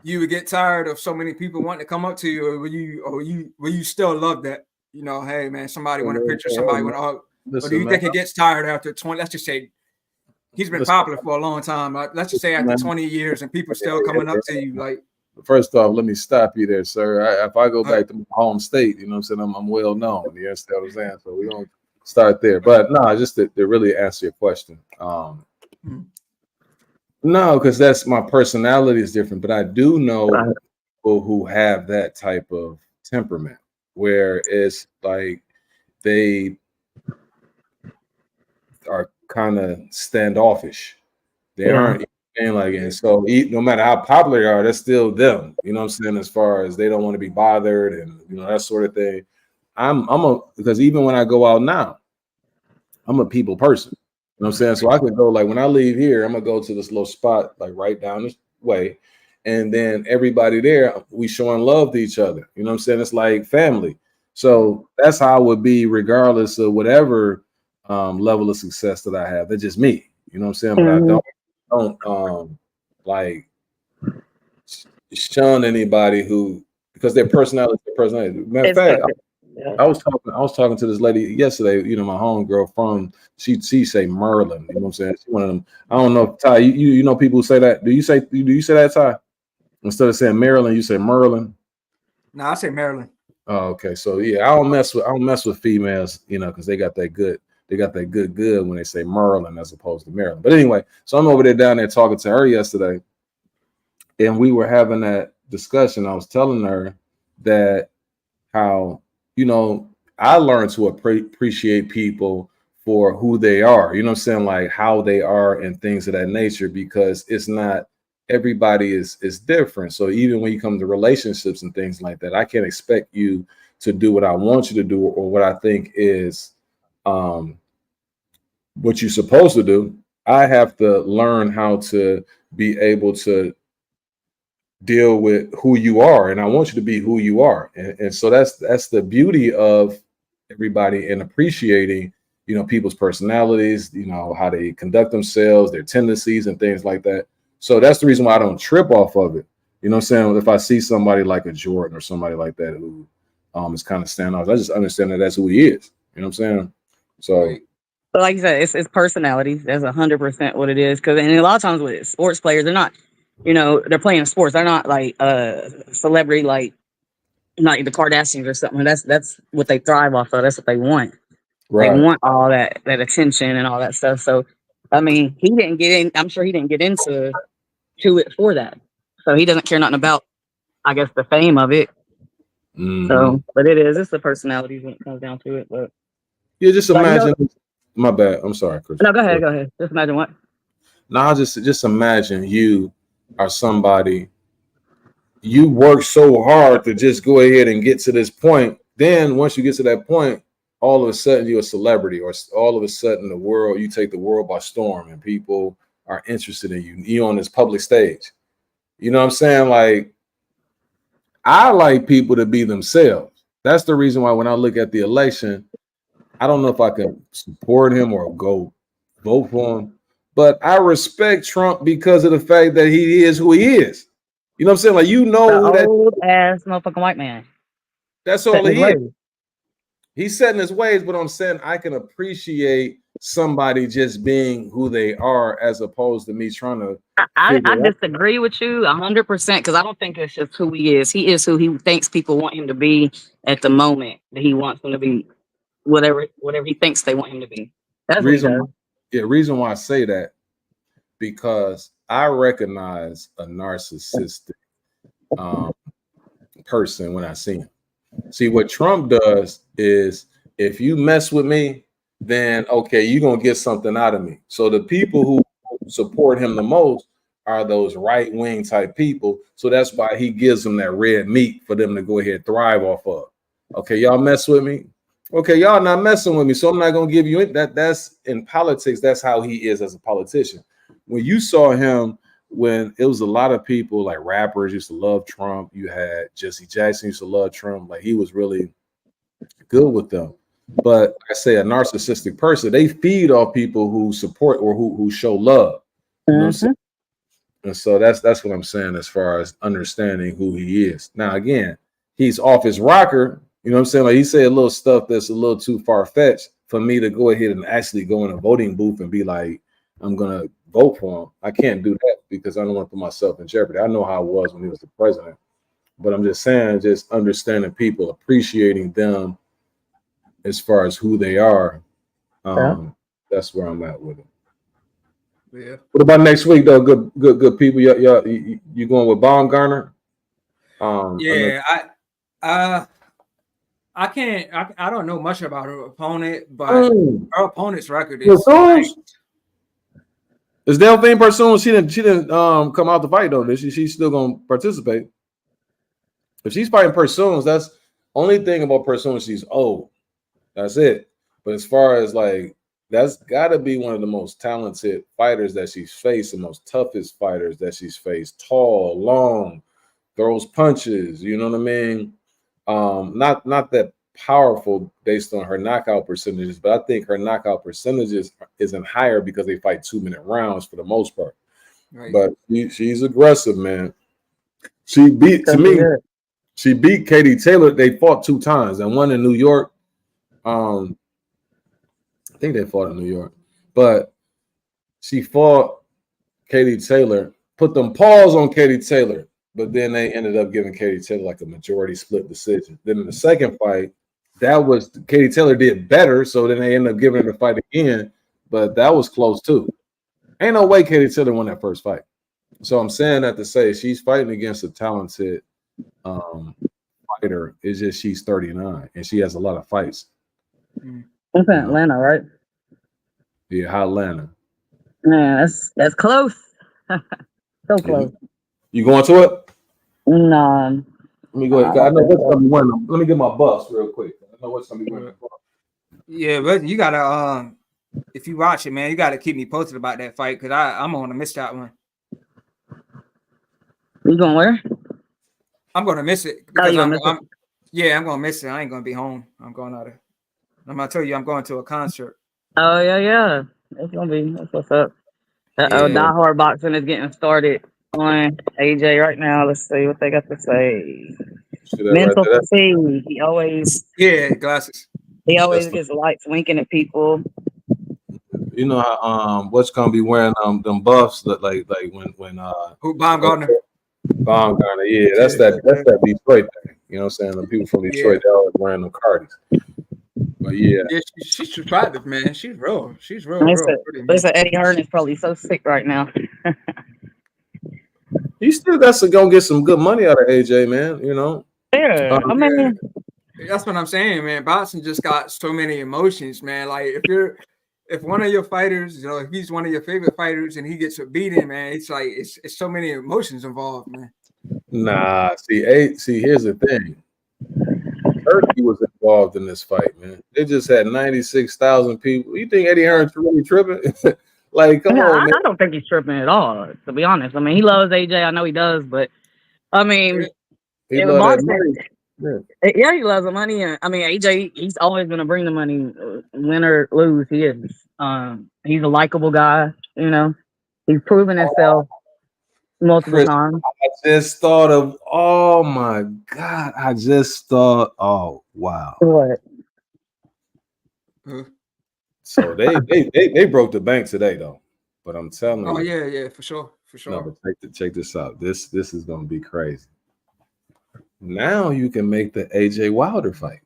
you would get tired of so many people wanting to come up to you, or will you still love that? You know, hey man, somebody want a picture, somebody want to hug, or do Listen, you man. think it gets tired after 20? Let's just say he's been Listen, popular for a long time. Let's just say after man. 20 years and people still coming up to you like. First off, let me stop you there, sir. If I go All right. back to my home state, you know what I'm saying, I'm well known. You understand what I'm saying? So we're going to start there. But no, just to really answer your question. No, because that's my personality is different. But I do know people who have that type of temperament where it's like they are kind of standoffish. They aren't saying like, and so no matter how popular they are, that's still them. You know what I'm saying? As far as they don't want to be bothered and you know that sort of thing. Because even when I go out now, I'm a people person. You know what I'm saying? So I could go like when I leave here, I'm gonna go to this little spot like right down this way, and then everybody there, we showing love to each other. You know what I'm saying? It's like family. So that's how I would be regardless of whatever level of success that I have. That's just me. You know what I'm saying? But I don't like shun anybody who because their personality is their personality. Matter of fact, I was talking to this lady yesterday, you know, my homegirl from she say Merlin, you know what I'm saying? She's one of them. I don't know, Ty, you know people who say that. Do you say that, Ty? Instead of saying Maryland, you say Merlin? No, I say Maryland. Oh, okay. So yeah, I don't mess with females, you know, because they got that good when they say Merlin as opposed to Maryland. But anyway, so I'm over there down there talking to her yesterday, and we were having that discussion. I was telling her that how, you know, I learned to appreciate people for who they are, you know what I'm saying? Like how they are and things of that nature, because it's not everybody is different. So even when you come to relationships and things like that, I can't expect you to do what I want you to do or what I think is what you're supposed to do. I have to learn how to be able to deal with who you are, and I want you to be who you are, and so that's the beauty of everybody and appreciating, you know, people's personalities, you know, how they conduct themselves, their tendencies and things like that. So that's the reason why I don't trip off of it. You know what I'm saying? If I see somebody like a Jordan or somebody like that who is kind of standout, I just understand that that's who he is. You know what I'm saying? So But like you said, it's personalities. That's 100% what it is. Because and a lot of times with sports players, they're not, you know, they're playing sports. They're not like celebrity, like not the Kardashians or something. That's what they thrive off of. That's what they want. They right. want all that attention and all that stuff. So, I mean, he didn't get in. I'm sure he didn't get into it for that. So he doesn't care nothing about, I guess, the fame of it. Mm-hmm. So, but it's the personalities when it comes down to it. But Yeah, just like you know, imagine. My bad. I'm sorry, Chris. no, go ahead, go ahead. Just imagine what. Now just imagine you are somebody, you work so hard to just go ahead and get to this point. Then once you get to that point, all of a sudden you're a celebrity, or all of a sudden you take the world by storm and people are interested in you. You're on this public stage. You know what I'm saying? Like, I like people to be themselves. That's the reason why when I look at the election, I don't know if I can support him or go vote for him, but I respect Trump because of the fact that he is who he is. You know what I'm saying? Like, you The know who that old ass motherfucking white man that's all setting his he is. ways. He's setting his ways, but I'm saying I can appreciate somebody just being who they are as opposed to me trying to I figure out. disagree with you 100% because I don't think it's just who he is. He is who he thinks people want him to be at the moment that he wants them to be. Whatever he thinks they want him to be. That's what he Reason does. why, yeah, reason why I say that, because I recognize a narcissistic person when I see him. See, what Trump does is if you mess with me, then okay, you're gonna get something out of me. So the people who support him the most are those right wing type people. So that's why he gives them that red meat for them to go ahead and thrive off of. Okay, y'all mess with me. Okay, y'all not messing with me, so I'm not gonna give you it. That's in politics. That's how he is as a politician. When you saw him, when it was a lot of people like rappers used to love Trump. You had Jesse Jackson used to love Trump. Like he was really good with them. But like I say, a narcissistic person, they feed off people who support or who show love. You know what I'm saying? And so that's what I'm saying as far as understanding who he is. Now, again, he's off his rocker. You know what I'm saying? Like he said a little stuff that's a little too far-fetched for me to go ahead and actually go in a voting booth and be like, I'm gonna vote for him. I can't do that because I don't want to put myself in jeopardy. I know how it was when he was the president. But I'm just saying, just understanding people, appreciating them as far as who they are. That's where I'm at with it. Yeah. What about next week though? Good people. You going with Baumgartner? Yeah, I can't. I don't know much about her opponent, but her opponent's record is nice. Is Delphine Persoon? She didn't come out to fight though. She's still gonna participate. If she's fighting Persoons, that's only thing about Persoon. She's old. That's it. But as far as like, that's got to be one of the most talented fighters that she's faced, the most toughest fighters that she's faced. Tall, long, throws punches. You know what I mean? Not that powerful based on her knockout percentages, but I think her knockout percentages isn't higher because they fight 2-minute rounds for the most part. Right. But she's aggressive, man. She beat Katie Taylor. They fought 2 times, and one in New York. I think they fought in New York, but she fought Katie Taylor, put them paws on Katie Taylor, but then they ended up giving Katie Taylor like a majority split decision. Then in the second fight, that was Katie Taylor did better, so then they ended up giving her the fight again, but that was close too. Ain't no way Katie Taylor won that first fight. So I'm saying that to say she's fighting against a talented fighter. It's just she's 39 and she has a lot of fights. It's in Atlanta, right? Yeah, Atlanta. Man, that's close. So close. You going to it? No. Let me go ahead. I know what's gonna be winning. Let me get my bus real quick. I know what's gonna be winning. Yeah, but you gotta if you watch it, man, you gotta keep me posted about that fight because I'm gonna miss that one. You going where? I'm gonna miss it because I'm gonna miss it. I ain't gonna be home. I'm gonna tell you I'm going to a concert. Oh yeah. That's what's up. Die Hard Boxing is getting started on AJ right now. Let's see what they got to say. Mental fatigue. He always glasses. He always gets lights winking at people. You know how what's gonna be wearing them buffs that like when Baumgartner. Baumgartner, yeah, that's that Detroit thing. You know what I'm saying? The people from Detroit, they're always wearing them Cardis. But yeah, she's attractive, man. She's real. Listen, Eddie Hearn is probably so sick right now. He still got to go get some good money out of AJ, man. You know. Yeah, I mean, that's what I'm saying, man. Boxing just got so many emotions, man. Like if one of your fighters, you know, if he's one of your favorite fighters and he gets a beating, man, it's like it's so many emotions involved, man. Nah, see, here's the thing. Turkey was involved in this fight, man. They just had 96,000 people. You think Eddie Hearn's really tripping? Like, come on, man. I don't think he's tripping at all, to be honest. I mean, he loves AJ. I know he does, but I mean, he loves that money. Yeah, he loves the money. I mean, AJ, he's always going to bring the money, win or lose. He is. He's a likable guy. You know, he's proven himself multiple times. I just thought of, oh my God! Oh wow! What? So they broke the bank today, though. But I'm telling you. Oh yeah, for sure. No, but check this out. This is gonna be crazy. Now you can make the AJ Wilder fight.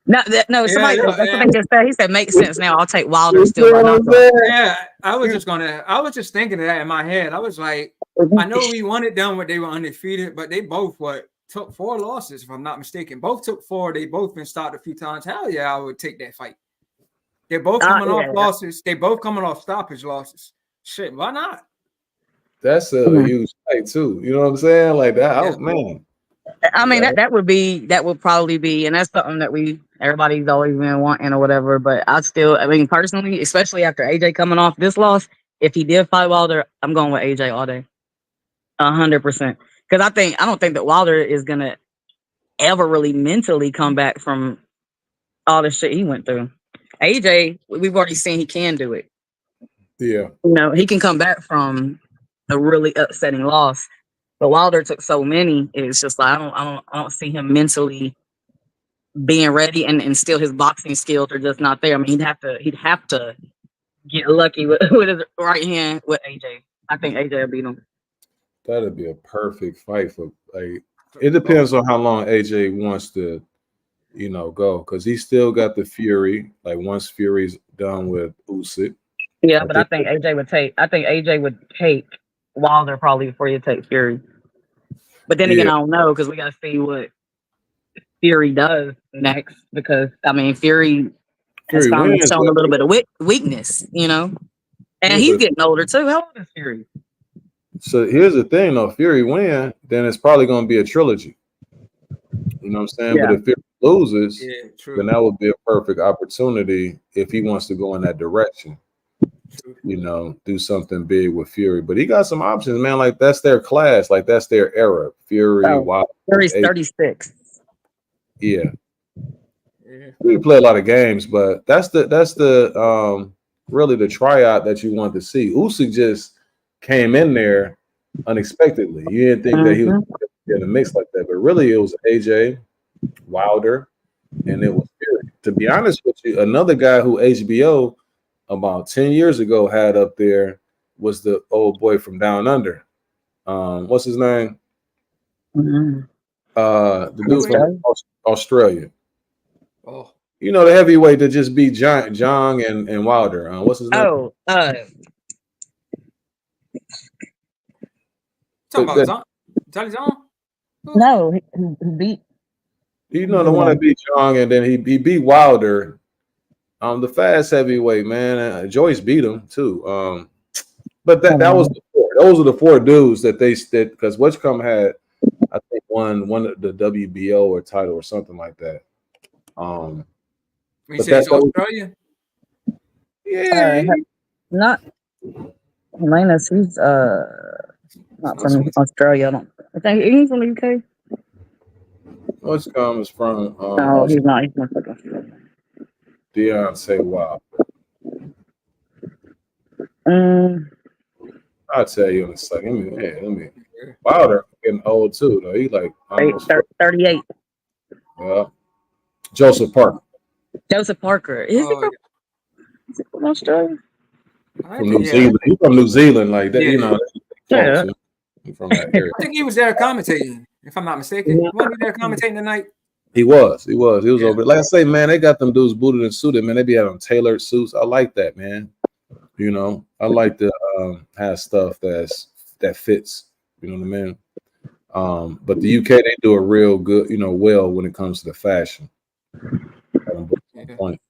No. Somebody that's what they just said. He said, "Makes sense now. I'll take Wilder still." Yeah, I was just thinking of that in my head. I was like, I know we wanted them when they were undefeated, but they both took 4 losses, if I'm not mistaken. Both took 4. They both been stopped a few times. Hell yeah, I would take that fight. They're both coming off losses. They both coming off stoppage losses. Shit, why not? That's a huge fight too. You know what I'm saying? Like that, Yeah. man. I mean, that would probably be, and that's something that everybody's always been wanting or whatever. But I mean, personally, especially after AJ coming off this loss, if he did fight Wilder, I'm going with AJ all day, 100%. Because I don't think that Wilder is gonna ever really mentally come back from all the shit he went through. AJ, we've already seen he can do it. Yeah. You know, he can come back from a really upsetting loss. But Wilder took so many, it's just like I don't see him mentally being ready, and still his boxing skills are just not there. I mean, he'd have to get lucky with his right hand with AJ. I think AJ will beat him. That'd be a perfect fight for like. It depends on how long AJ wants to, go because he still got the Fury. Like once Fury's done with Usyk. Yeah, but I think AJ would take Wilder probably before you take Fury. But then again, I don't know because we got to see what Fury does next. Because I mean, Fury has finally shown a little bit of weakness, and he's getting older too. How old is Fury? So here's the thing, though. Fury win, then it's probably going to be a trilogy. You know what I'm saying? Yeah. But if Fury loses, then that would be a perfect opportunity if he wants to go in that direction. Do something big with Fury. But he got some options, man. Like that's their class. Like that's their era. Fury, Wilder. Fury's 36. Yeah. We play a lot of games, but that's the really the tryout that you want to see. Usyk just came in there unexpectedly. You didn't think that he was in a mix like that, but really it was AJ, Wilder, and it was Fury. To be honest with you, another guy who HBO about 10 years ago had up there was the old boy from Down Under. What's his name? The dude from Australia. Oh, the heavyweight that just beat Jong and Wilder. What's his name? Oh, talking about Johnny Zong? No, he beat. The one that beat Jong and then he beat Wilder. The fast heavyweight, man. Joyce beat him too. But that was the 4. Those are the 4 dudes that because Witchcom had, I think, one of the WBO or title or something like that. When you say it's Australia? Yeah. Not Linus, he's not from Australia. I think he's from the UK. Witchcom is from no, he's not. He's from Australia. Deontay Wilder. I'll tell you in a second. Let me. Wilder getting old too, though. He like almost 38. Yeah. Joseph Parker. Is he from Australia? From New Zealand. He's from New Zealand, like that. Yeah. He's from that area. I think he was there commentating, if I'm not mistaken. Wasn't he there commentating tonight? He was over. Like I say, man, they got them dudes booted and suited, man. They be having tailored suits. I like that, man. I like to have stuff that fits. You know what I mean? But the UK, they do a real good, well when it comes to the fashion. Point.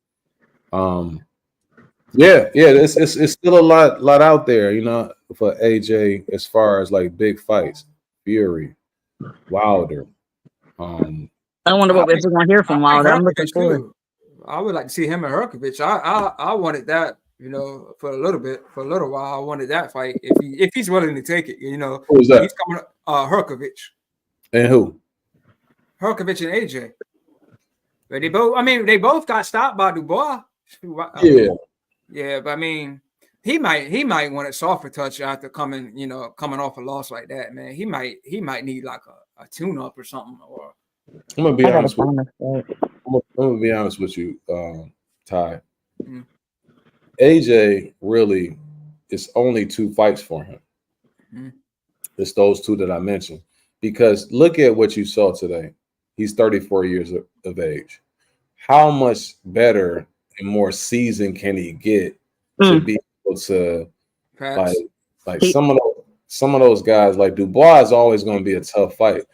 It's still a lot out there, for AJ as far as like big fights. Fury, Wilder. I wonder what we're going to hear from Wilder. I'm looking forward. I would like to see him and Herkovich. I wanted that, for a little while. I wanted that fight if he's willing to take it. Who was that? He's coming. Herkovich. And who? Herkovich and AJ. But they both got stopped by Dubois. Yeah, but I mean, he might want a softer touch after coming off a loss like that, man. He might need like a tune-up or something. Or I'm gonna be honest with you, Ty. Mm-hmm. AJ really is only 2 fights for him. Mm-hmm. It's those 2 that I mentioned. Because look at what you saw today. He's 34 years of age. How much better and more seasoned can he get to be able to like some of those guys? Like Dubois is always going to be a tough fight.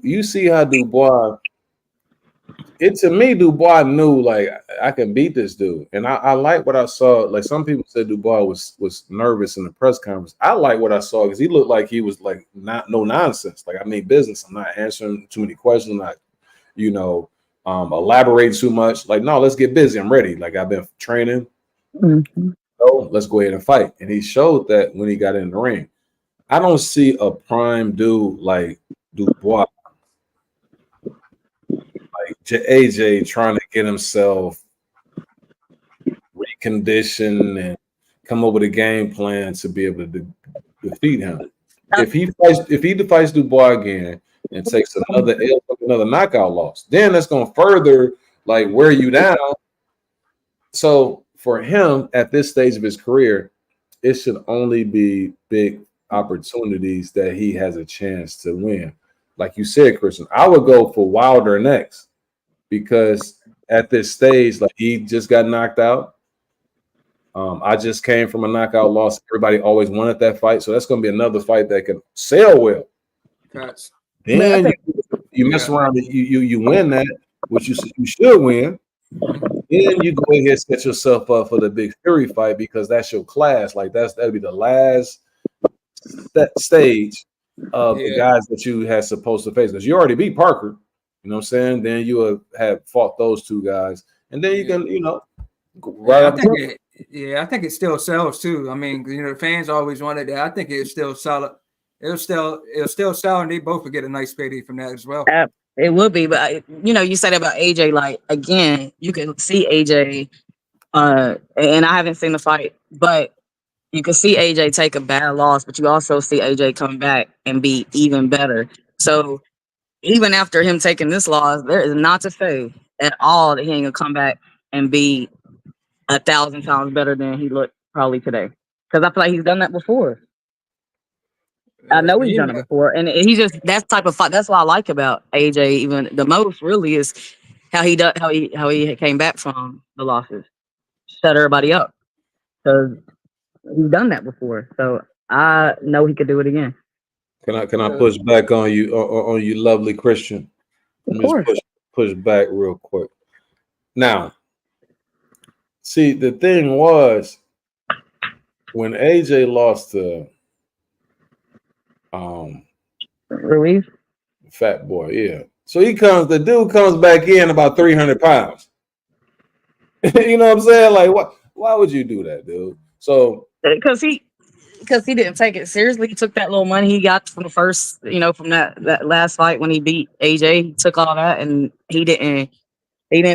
you see how Dubois. To me, Dubois knew like I can beat this dude, and I like what I saw. Like some people said, Dubois was nervous in the press conference. I like what I saw because he looked like he was like no nonsense. Like I mean business. I'm not answering too many questions. I'm not elaborate too much. Like no, let's get busy. I'm ready. Like I've been training. Mm-hmm. So let's go ahead and fight. And he showed that when he got in the ring. I don't see a prime dude like Dubois. Like AJ trying to get himself reconditioned and come up with a game plan to be able to defeat him. If he fights Dubois again and takes another knockout loss, then that's going to further like wear you down. So for him at this stage of his career, it should only be big opportunities that he has a chance to win. Like you said, Christian, I would go for Wilder next because at this stage, like he just got knocked out. I just came from a knockout loss. Everybody always wanted that fight, so that's going to be another fight that can sell well. Then you mess around, you win that, which you should win. Then you go ahead and set yourself up for the big Fury fight because that's your class. Like that'd be the last stage of the guys that you had supposed to face because you already beat Parker. You know what I'm saying? Then you have fought those two guys, and then you can I think it still sells too. I mean, the fans always wanted that. I think it's still solid. It'll still sell, and they both will get a nice payday from that as well. It would be, but you said about AJ. Like again, you can see AJ, and I haven't seen the fight, but you can see AJ take a bad loss, but you also see AJ come back and be even better. So even after him taking this loss, there is not to say at all that he ain't gonna come back and be 1,000 times better than he looked probably today. Because I feel like he's done that before. I know he's done it before, and he just that type of fight. That's what I like about AJ even the most. Really, is how he came back from the losses, shut everybody up. Because he's done that before, so I know he could do it again. Can I push back on you, lovely Christian? Of course. Push back real quick. Now, see, the thing was when AJ lost to Ruiz, Fat Boy, yeah. So the dude comes back in about 300 pounds. You know what I'm saying? Like, why would you do that, dude? So because he didn't take it seriously. He took that little money he got from the first, from that last fight when he beat AJ. He took all that and he didn't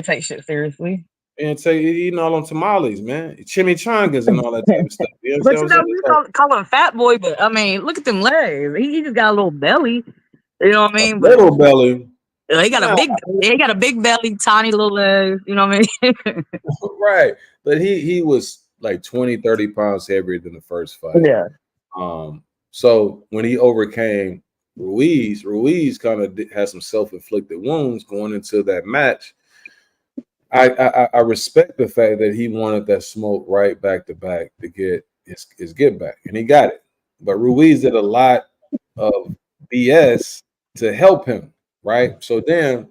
take shit seriously. And eating all them tamales, man, chimichangas and all that type of stuff. You know you call him Fat Boy, but I mean, look at them legs. He just got a little belly. You know what I mean? Little belly. He got a big belly, tiny little legs. You know what I mean? Right, but he was like 20, 30 pounds heavier than the first fight. Yeah. So when he overcame Ruiz kind of had some self-inflicted wounds going into that match. I respect the fact that he wanted that smoke right back to back to get his get back, and he got it. But Ruiz did a lot of BS to help him, right? So then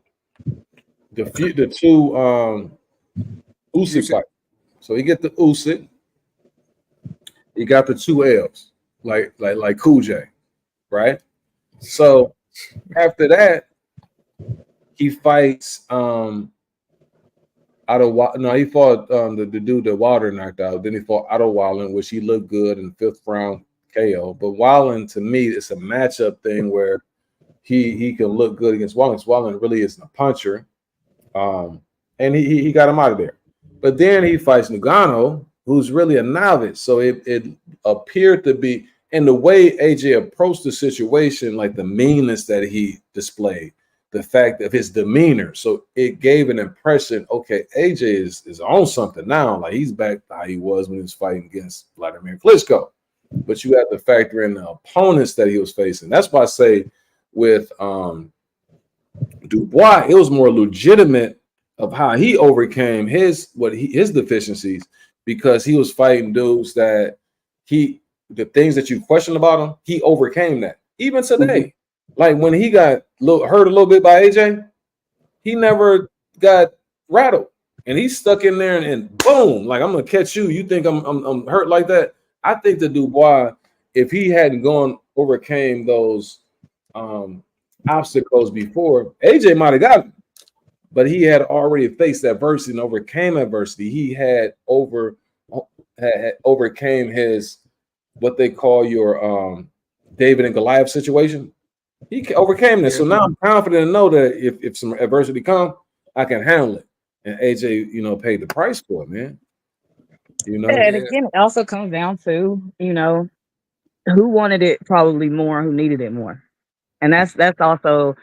the two Usyk fight. So he get the Usyk. He got the 2 L's, like Cool J, right? So after that, he fights he fought the dude that Wilder knocked out. Then he fought Otto Wallen, which he looked good in 5th round KO. But Wallen, to me, it's a matchup thing where he can look good against Wallen. Wallen really isn't a puncher. And he got him out of there. But then he fights Ngannou, who's really a novice. So it appeared to be, in the way AJ approached the situation, like the meanness that he displayed, the fact of his demeanor. So it gave an impression, okay, AJ is on something now. Like he's back to how he was when he was fighting against Vladimir Klitschko. But you have to factor in the opponents that he was facing. That's why I say with Dubois, it was more legitimate of how he overcame his deficiencies, because he was fighting dudes that the things that you question about him, he overcame that. Even today, like when he got hurt a little bit by AJ, he never got rattled. And he's stuck in there and boom, like I'm gonna catch you. You think I'm hurt like that? I think the Dubois, if he hadn't overcame those obstacles before, AJ might have got him. But he had already faced adversity and overcame adversity. He had overcame his what they call your David and Goliath situation. He overcame this. So now I'm confident to know that if some adversity comes, I can handle it. And AJ, paid the price for it, man. And again, it also comes down to, who wanted it probably more, who needed it more. And that's also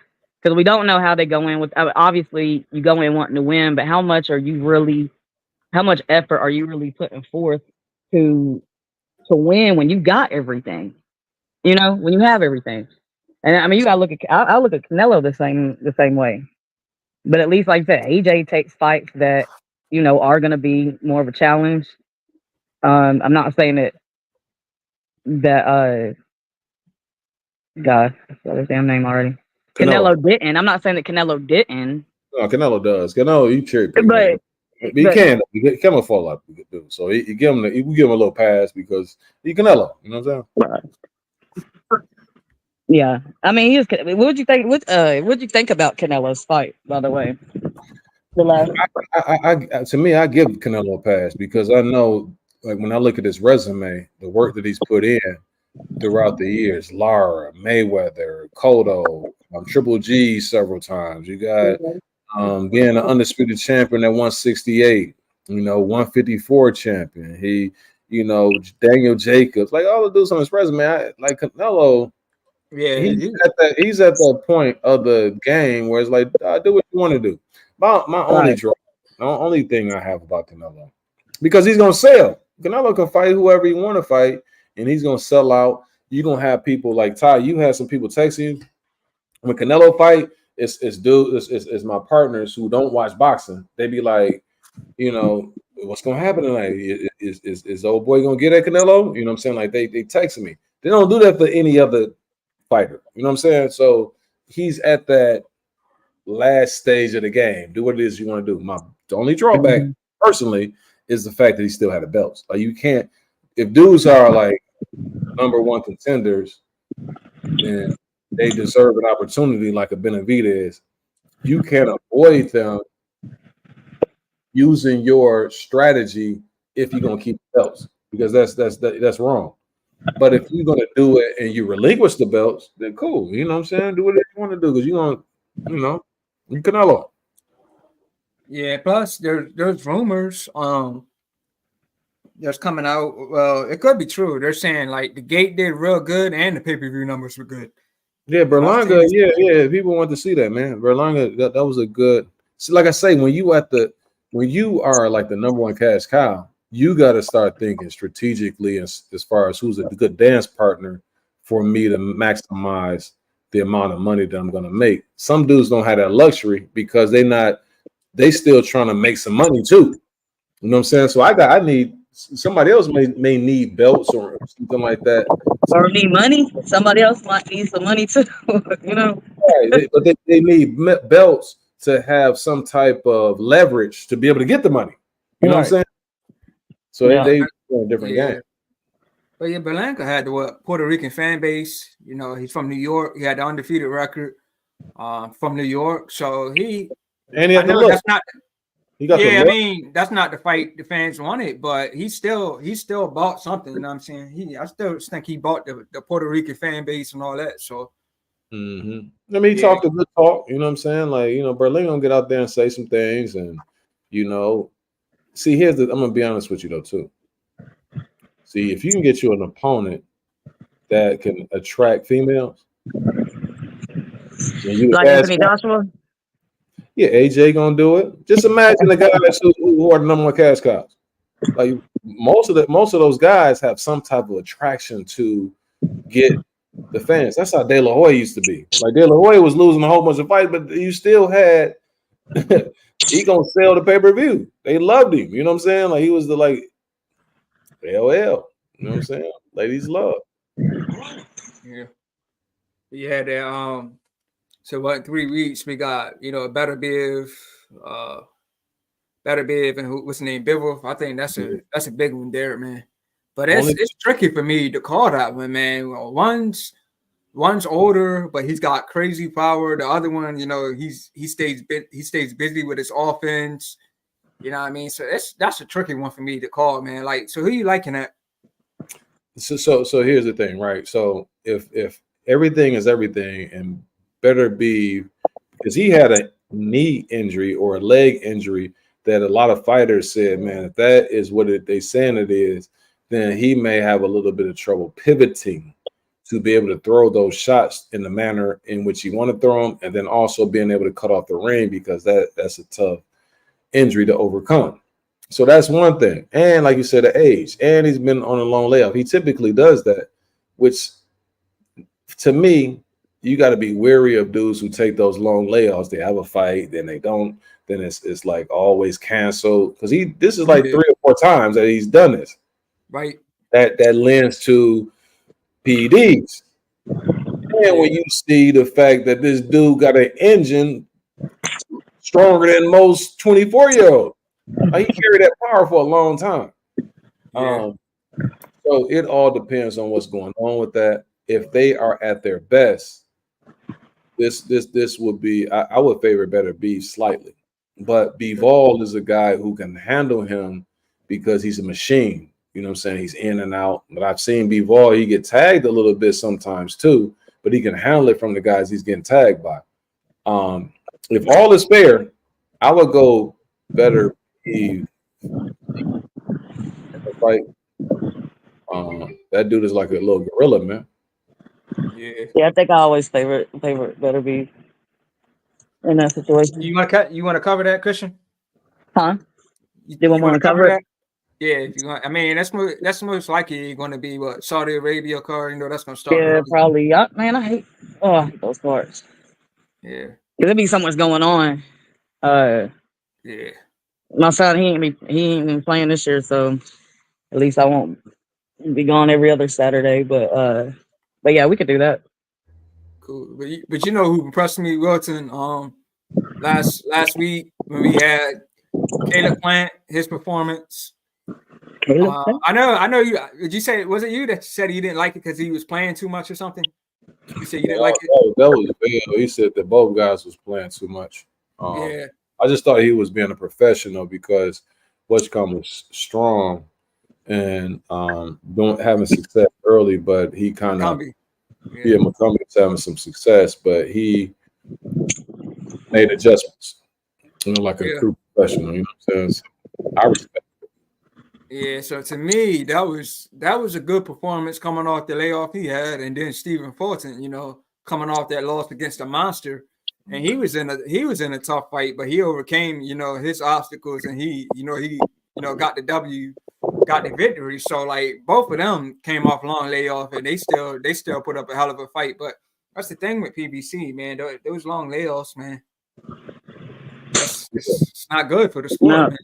because we don't know how they go in with. Obviously, you go in wanting to win, but how much effort are you really putting forth to win when you got everything? When you have everything. And I mean, you gotta look at. I look at Canelo the same way. But at least, like I said, AJ takes fights that are going to be more of a challenge. I'm not saying that God, I said his damn name already. Canelo didn't. I'm not saying that Canelo didn't. No, Canelo does. Canelo, you cherry pick, but he can. Canelo fall out. So he give him a little pass because he Canelo. You know what I'm saying? Yeah, I mean, he is. What would you think? What'd you think about Canelo's fight? By the way, the last. To me, I give Canelo a pass because I know, like when I look at his resume, the work that he's put in throughout the years, Lara, Mayweather, Cotto, Triple G several times. You got being an undisputed champion at 168, 154 champion. He, Daniel Jacobs, like all the dudes on his resume. Like Canelo. Yeah, he's at that point of the game where it's like, do what you want to do. My only thing I have about Canelo, because he's gonna sell. Canelo can fight whoever he want to fight, and he's gonna sell out. You're gonna have people like Ty. You have some people texting you when Canelo fight. It's my partners who don't watch boxing. They be like, what's gonna happen tonight? Is old boy gonna get at Canelo? You know what I'm saying? Like they texting me. They don't do that for any other fighter. You know what I'm saying? So he's at that last stage of the game. Do what it is you want to do. The only drawback personally is the fact that he still had the belts. Like you can't, if dudes are like number one contenders, then they deserve an opportunity like a Benavidez. You can't avoid them using your strategy if you're gonna keep the belts, because that's wrong. But if you're gonna do it and you relinquish the belts, then cool. You know what I'm saying? Do what you want to do because you're gonna, you Canelo. Yeah. Plus, there's rumors that's coming out. Well, it could be true. They're saying like the gate did real good and the pay-per-view numbers were good. Yeah, Berlanga. Yeah. People want to see that, man. Berlanga. That was a good. See, like I say, when you are like the number one cash cow, you got to start thinking strategically as far as who's a good dance partner for me to maximize the amount of money that I'm going to make. Some dudes don't have that luxury because they still trying to make some money too. You know what I'm saying? So I need somebody else may need belts or something like that. Or need money. Somebody else might need some money too. Right. But they need belts to have some type of leverage to be able to get the money. You know what I'm saying? So they a different game. But yeah, Berlanga had the Puerto Rican fan base. He's from New York. He had the undefeated record from New York. So he had the look. That's not. He got the look. I mean, that's not the fight the fans wanted, but he still bought something. You know what I'm saying? I still think he bought the Puerto Rican fan base and all that. So. I mean, he talked a good talk. You know what I'm saying? Like, Berlin gonna get out there and say some things, and see, I'm gonna be honest with you though too. See, if you can get you an opponent that can attract females, like Anthony Joshua. Yeah, AJ gonna do it. Just imagine the guys who are the number one cash cows. Like most of those guys have some type of attraction to get the fans. That's how De La Hoya used to be. Like De La Hoya was losing a whole bunch of fights, but you still had he gonna sell the pay-per-view. They loved him. You know what I'm saying? Like he was the LL. You know what I'm saying? Ladies love. Yeah. You had that So what? 3 weeks we got a uh, Better Biv, and what's his name, Bivol. I think that's a big one there, man. But Only it's tricky for me to call that one, man. Well, one's older, but he's got crazy power. The other one, he stays busy with his offense. You know what I mean? So that's a tricky one for me to call, man. Like, so who you liking at? so here's the thing, right? So if everything is everything, and Better be, because he had a knee injury or a leg injury that a lot of fighters said, man, if that is what they saying it is, then he may have a little bit of trouble pivoting to be able to throw those shots in the manner in which you want to throw them, and then also being able to cut off the ring, because that's a tough injury to overcome. So that's one thing. And like you said, the age, and he's been on a long layoff. He typically does that, which to me, you got to be wary of dudes who take those long layoffs. They have a fight, then they don't. Then it's like always canceled, because this is like 3 or 4 times that he's done this. Right. That lends to PEDs. And when you see the fact that this dude got an engine stronger than most 24-year-olds, like he carried that power for a long time. Yeah. So it all depends on what's going on with that. If they are at their best, this would be, I would favor Better Beef slightly. But Bivol is a guy who can handle him because he's a machine. You know what I'm saying? He's in and out. But I've seen Bivol, he get tagged a little bit sometimes too, but he can handle it from the guys he's getting tagged by. If all is fair, I would go Better Beef. Like, that dude is like a little gorilla, man. Yeah, I think I always favorite Better Be in that situation. You want to cover that, Christian? Huh? You want to cover it? Yeah, if you want. I mean, that's most likely going to be what Saudi Arabia card. That's going to start. Yeah, early. probably. Man, I hate those parts. Yeah. There be so much going on. Yeah. My son, he ain't been playing this year, so at least I won't be gone every other Saturday. But yeah, we could do that. Cool. But you know who impressed me, Wilton? Last week when we had Caleb Plant, his performance. I know you. Did you say, was it you that said you didn't like it because he was playing too much or something? You said you didn't like it. That was Bill. He said that both guys was playing too much. Yeah. I just thought he was being a professional because Westcom was strong and having success early, but he kind of McCombie was having some success, but he made adjustments. Like a true professional. You know what I'm saying? So I respect it. Yeah, so to me, that was a good performance coming off the layoff he had, and then Stephen Fulton, coming off that loss against the monster, and he was in a tough fight, but he overcame his obstacles, and he got the W, got the victory. So like both of them came off long layoff, and they still put up a hell of a fight. But that's the thing with PBC, man. Those long layoffs, man. It's not good for the sport, man.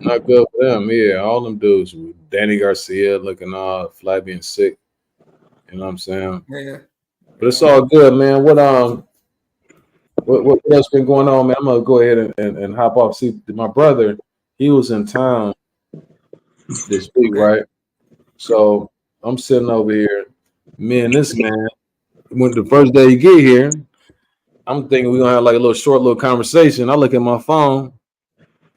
Not good for them. Yeah, all them dudes. Danny Garcia looking all flabby and sick. You know what I'm saying? Yeah. But it's all good, man. What else been going on, man? I'm gonna go ahead and hop off. See, my brother, he was in town this week, right? So I'm sitting over here. Me and this man, when the first day you get here, I'm thinking we're gonna have like a short little conversation. I look at my phone.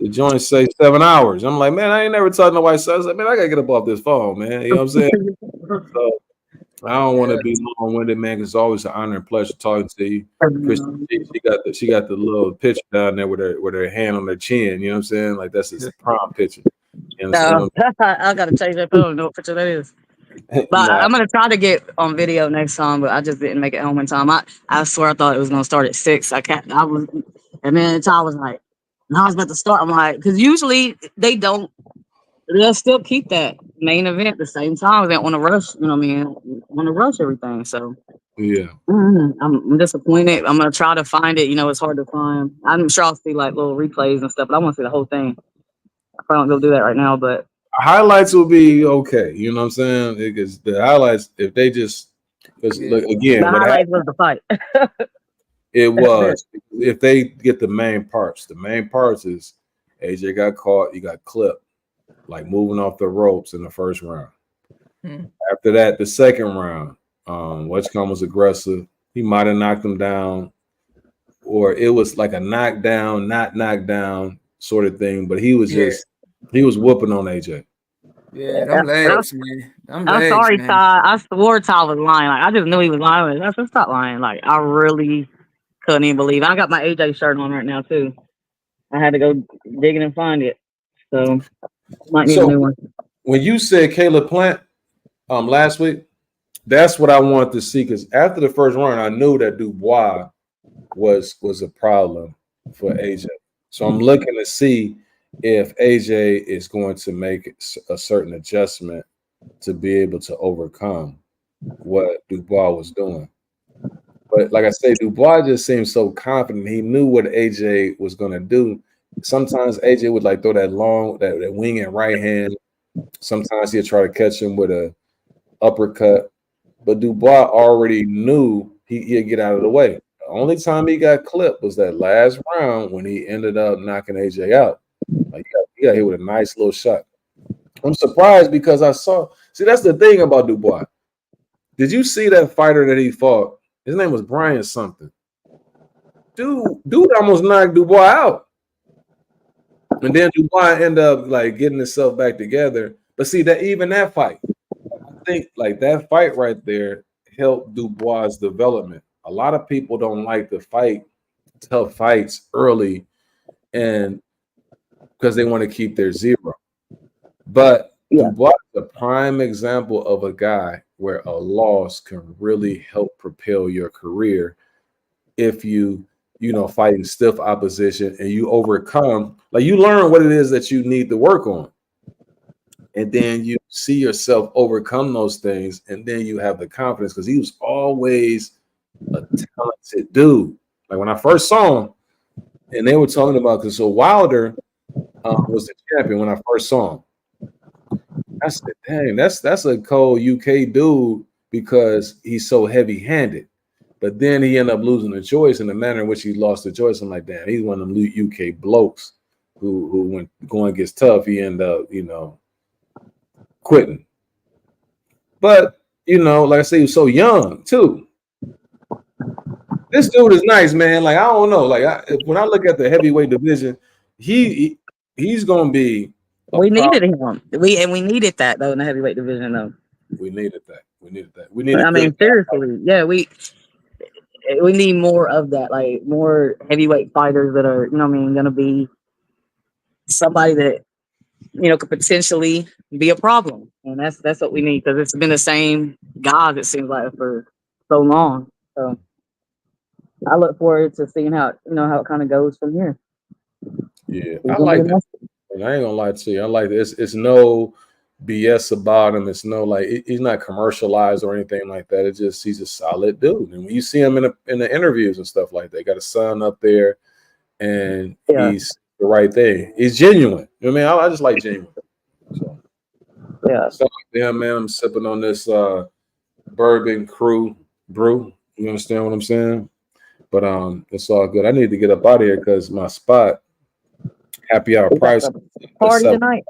The joint say 7 hours. I'm like, man, I ain't never talked to nobody. So I was like, man, I gotta get up off this phone, man. You know what I'm saying? So I don't want to be long-winded, man, because it's always an honor and pleasure talking to you. Christian, she got the little picture down there with her hand on her chin. You know what I'm saying? Like that's his prom picture. You know I gotta change that photo. No picture that is. But I'm gonna try to get on video next time, but I just didn't make it home in time. I swear I thought it was gonna start at 6. And then Ty was like, "No, I was about to start." I'm like, because usually they'll still keep that main event at the same time. They don't want to rush, want to rush everything. So yeah, I'm disappointed. I'm gonna try to find it. It's hard to find. I'm sure I'll see like little replays and stuff, but I want to see the whole thing. I probably won't go do that right now, but highlights will be okay. You know what I'm saying? Because the highlights, if they just look again, the highlights was the fight. It That's it. was. If they get the main parts is AJ got caught, you got clipped, like moving off the ropes in the first round. Hmm. After that, the second round, Wedgecombe was aggressive. He might have knocked him down, or it was like a knockdown, not knockdown sort of thing. But he was Yeah, just he was whooping on AJ. yeah, them legs, man. Them I'm legs, sorry, man. Ty. I swore Ty was lying. Like I just knew he was lying. I said, stop lying. Like I really couldn't even believe it. I got my AJ shirt on right now too. I had to go digging and find it. So might need a So new one. when you said Caleb Plant last week, that's what I wanted to see, because after the first round, I knew that Dubois was a problem for AJ. So I'm looking to see if AJ is going to make a certain adjustment to be able to overcome what Dubois was doing. But like I say, Dubois just seemed so confident. He knew what AJ was going to do. Sometimes AJ would like throw that long, that wing and right hand. Sometimes he'd try to catch him with a uppercut. But Dubois already knew he'd get out of the way. The only time he got clipped was that last round when he ended up knocking AJ out. Like he got hit with a nice little shot. I'm surprised because see, that's the thing about Dubois. Did you see that fighter that he fought? His name was Brian something. Dude almost knocked Dubois out. And then Dubois ended up like getting himself back together. But see, that fight, I think like that fight right there helped Dubois' development. A lot of people don't like to fight tough fights early, and because they want to keep their zero. But Yeah. Dubois is a prime example of a guy where a loss can really help propel your career if you fighting stiff opposition and you overcome, like you learn what it is that you need to work on. And then you see yourself overcome those things, and then you have the confidence, because he was always a talented dude. Like when I first saw him, and they were talking about, because so Wilder was the champion when I first saw him. I said, dang, that's a cold UK dude because he's so heavy-handed. But then he ended up losing the choice, in the manner in which he lost the choice. I'm like, damn, he's one of them UK blokes who when going gets tough, he end up, quitting. But, like I say, he was so young too. This dude is nice, man. Like, I don't know. Like, when I look at the heavyweight division, he's gonna be a We needed problem. him. We needed that though in the heavyweight division though. We needed that. We needed that. We need a I good mean, seriously, yeah, we need more of that, like more heavyweight fighters that are, gonna be somebody that could potentially be a problem, and that's what we need, because it's been the same guys, it seems like, for so long. So I look forward to seeing how how it kind of goes from here. Yeah, Who's I gonna be like the this. next? And I ain't gonna lie to you. I like this. It's no BS about him. It's no like he's not commercialized or anything like that. He's a solid dude. And when you see him in the interviews and stuff like that, got a son up there, and Yeah, he's the right thing. He's genuine. You know what I mean? I just like genuine. yeah. So yeah, man, I'm sipping on this bourbon crew brew. You understand what I'm saying? But it's all good. I need to get up out of here because my spot happy hour We got price the at party 7. tonight.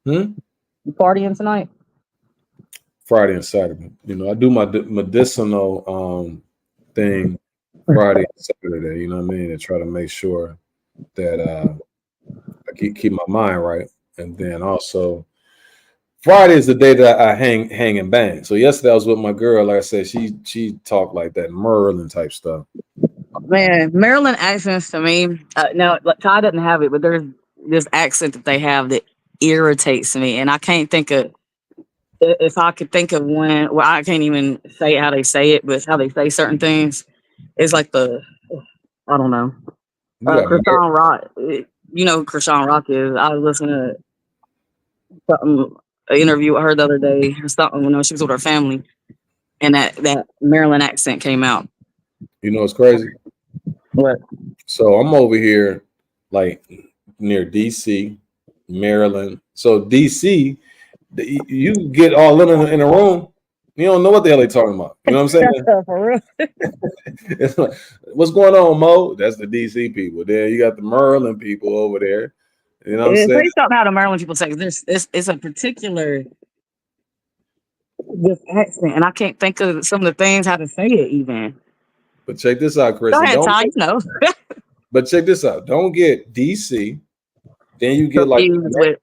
Hmm? You partying tonight? Friday and Saturday. I do my medicinal thing Friday and Saturday. You know what I mean? And try to make sure that I keep my mind right. And then also Friday is the day that I hang and bang. So yesterday I was with my girl. Like I said, she talked like that Merlin type stuff. Man, Maryland accents to me. Now, like, Ty doesn't have it, but there's this accent that they have that irritates me, and I can't think of, if I could think of one. Well, I can't even say how they say it, but it's how they say certain things. It's like I don't know. You got Krishan Rock. You know who Krishan Rock is. I was listening to something, an interview with her the other day or something when she was with her family, and that Maryland accent came out. it's crazy. What? So I'm over here like near DC, Maryland. So DC, you get all in a room. You don't know what the hell they talking about. You know what I'm saying? For real. It's like, what's going on, Mo? That's the DC people. Then you got the Maryland people over there. You know what I'm Yeah, saying? say something how the Maryland people say. 'Cause it's a particular this accent, and I can't think of some of the things how to say it even. But check this out, Go Chrissy. ahead, Don't. Ty. You know, But check this out. Don't get DC. Then you get like confused with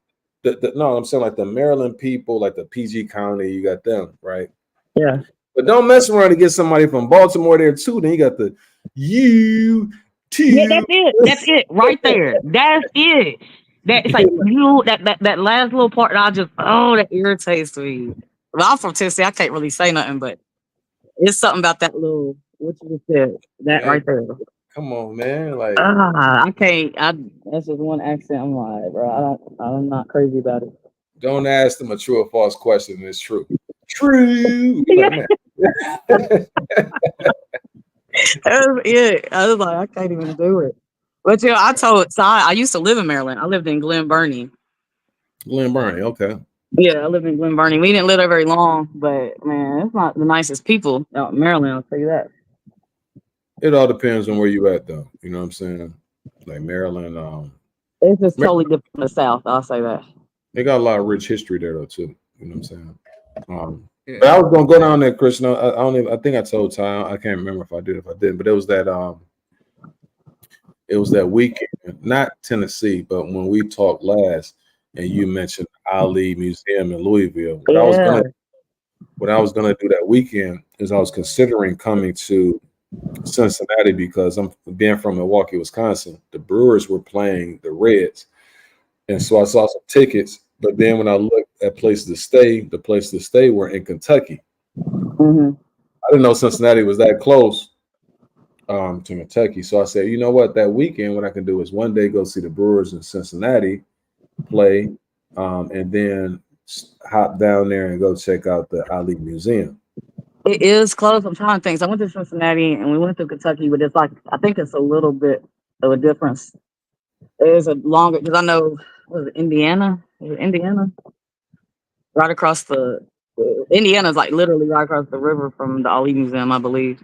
no. I'm saying like the Maryland people, like the PG County. You got them, right? yeah. But don't mess around and get somebody from Baltimore there too. Then you got the you Yeah, two. that's it. That's it. Right there. That's it. That it's like you that last little part that I just that irritates me. Well, I'm from Tennessee. I can't really say nothing, but it's something about that little what you just said. That Man, right there. come on, man. Like, I can't. That's just one accent. I'm like, bro. I'm not crazy about it. don't ask them a true or false question. It's true. True. You're Yeah, like, man. that was it. I was like, I can't even do it. But yeah, I told Ty, I used to live in Maryland. I lived in Glen Burnie. Glen Burnie. Okay. Yeah, I live in Glen Burnie. We didn't live there very long, but man, it's not the nicest people out in Maryland. I'll tell you that. It all depends on where you at, though. You know what I'm saying? Like Maryland. It's just totally different from the South. I'll say that. They got a lot of rich history there, though, too. You know what I'm saying? But Yeah. I was gonna go down there, Chris. No, I don't even. I think I told Ty. I can't remember if I did, if I didn't. But it was that. It was that weekend, not Tennessee, but when we talked last, and you mentioned Ali Museum in Louisville. Yeah. What I was gonna do that weekend is I was considering coming to Cincinnati because I'm being from Milwaukee, Wisconsin. The Brewers were playing the Reds, and so I saw some tickets. But then when I looked at places to stay, the places to stay were in Kentucky. Mm-hmm. I didn't know Cincinnati was that close to Kentucky. So I said, you know what? That weekend, what I can do is one day go see the Brewers in Cincinnati play, and then hop down there and go check out the Ali Museum. It is close. I'm trying to think. So I went to Cincinnati and we went to Kentucky, but it's like I think it's a little bit of a difference. It is a longer because I know was it Indiana? Was it Indiana? Right across the Indiana's like literally right across the river from the Ali Museum, I believe.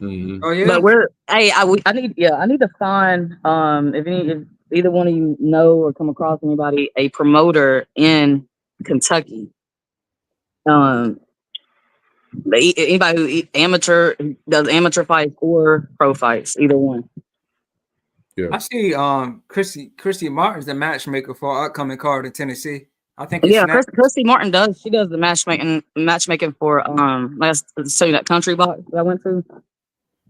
Mm-hmm. Oh But yeah. I need to find if either one of you know or come across anybody a promoter in Kentucky. Anybody who does amateur fights or pro fights, either one. Yeah. I see Christy Martin's the matchmaker for our upcoming card in Tennessee. I think it's Yeah, next. Christy Martin does. She does the matchmaking for last so that country box that I went to.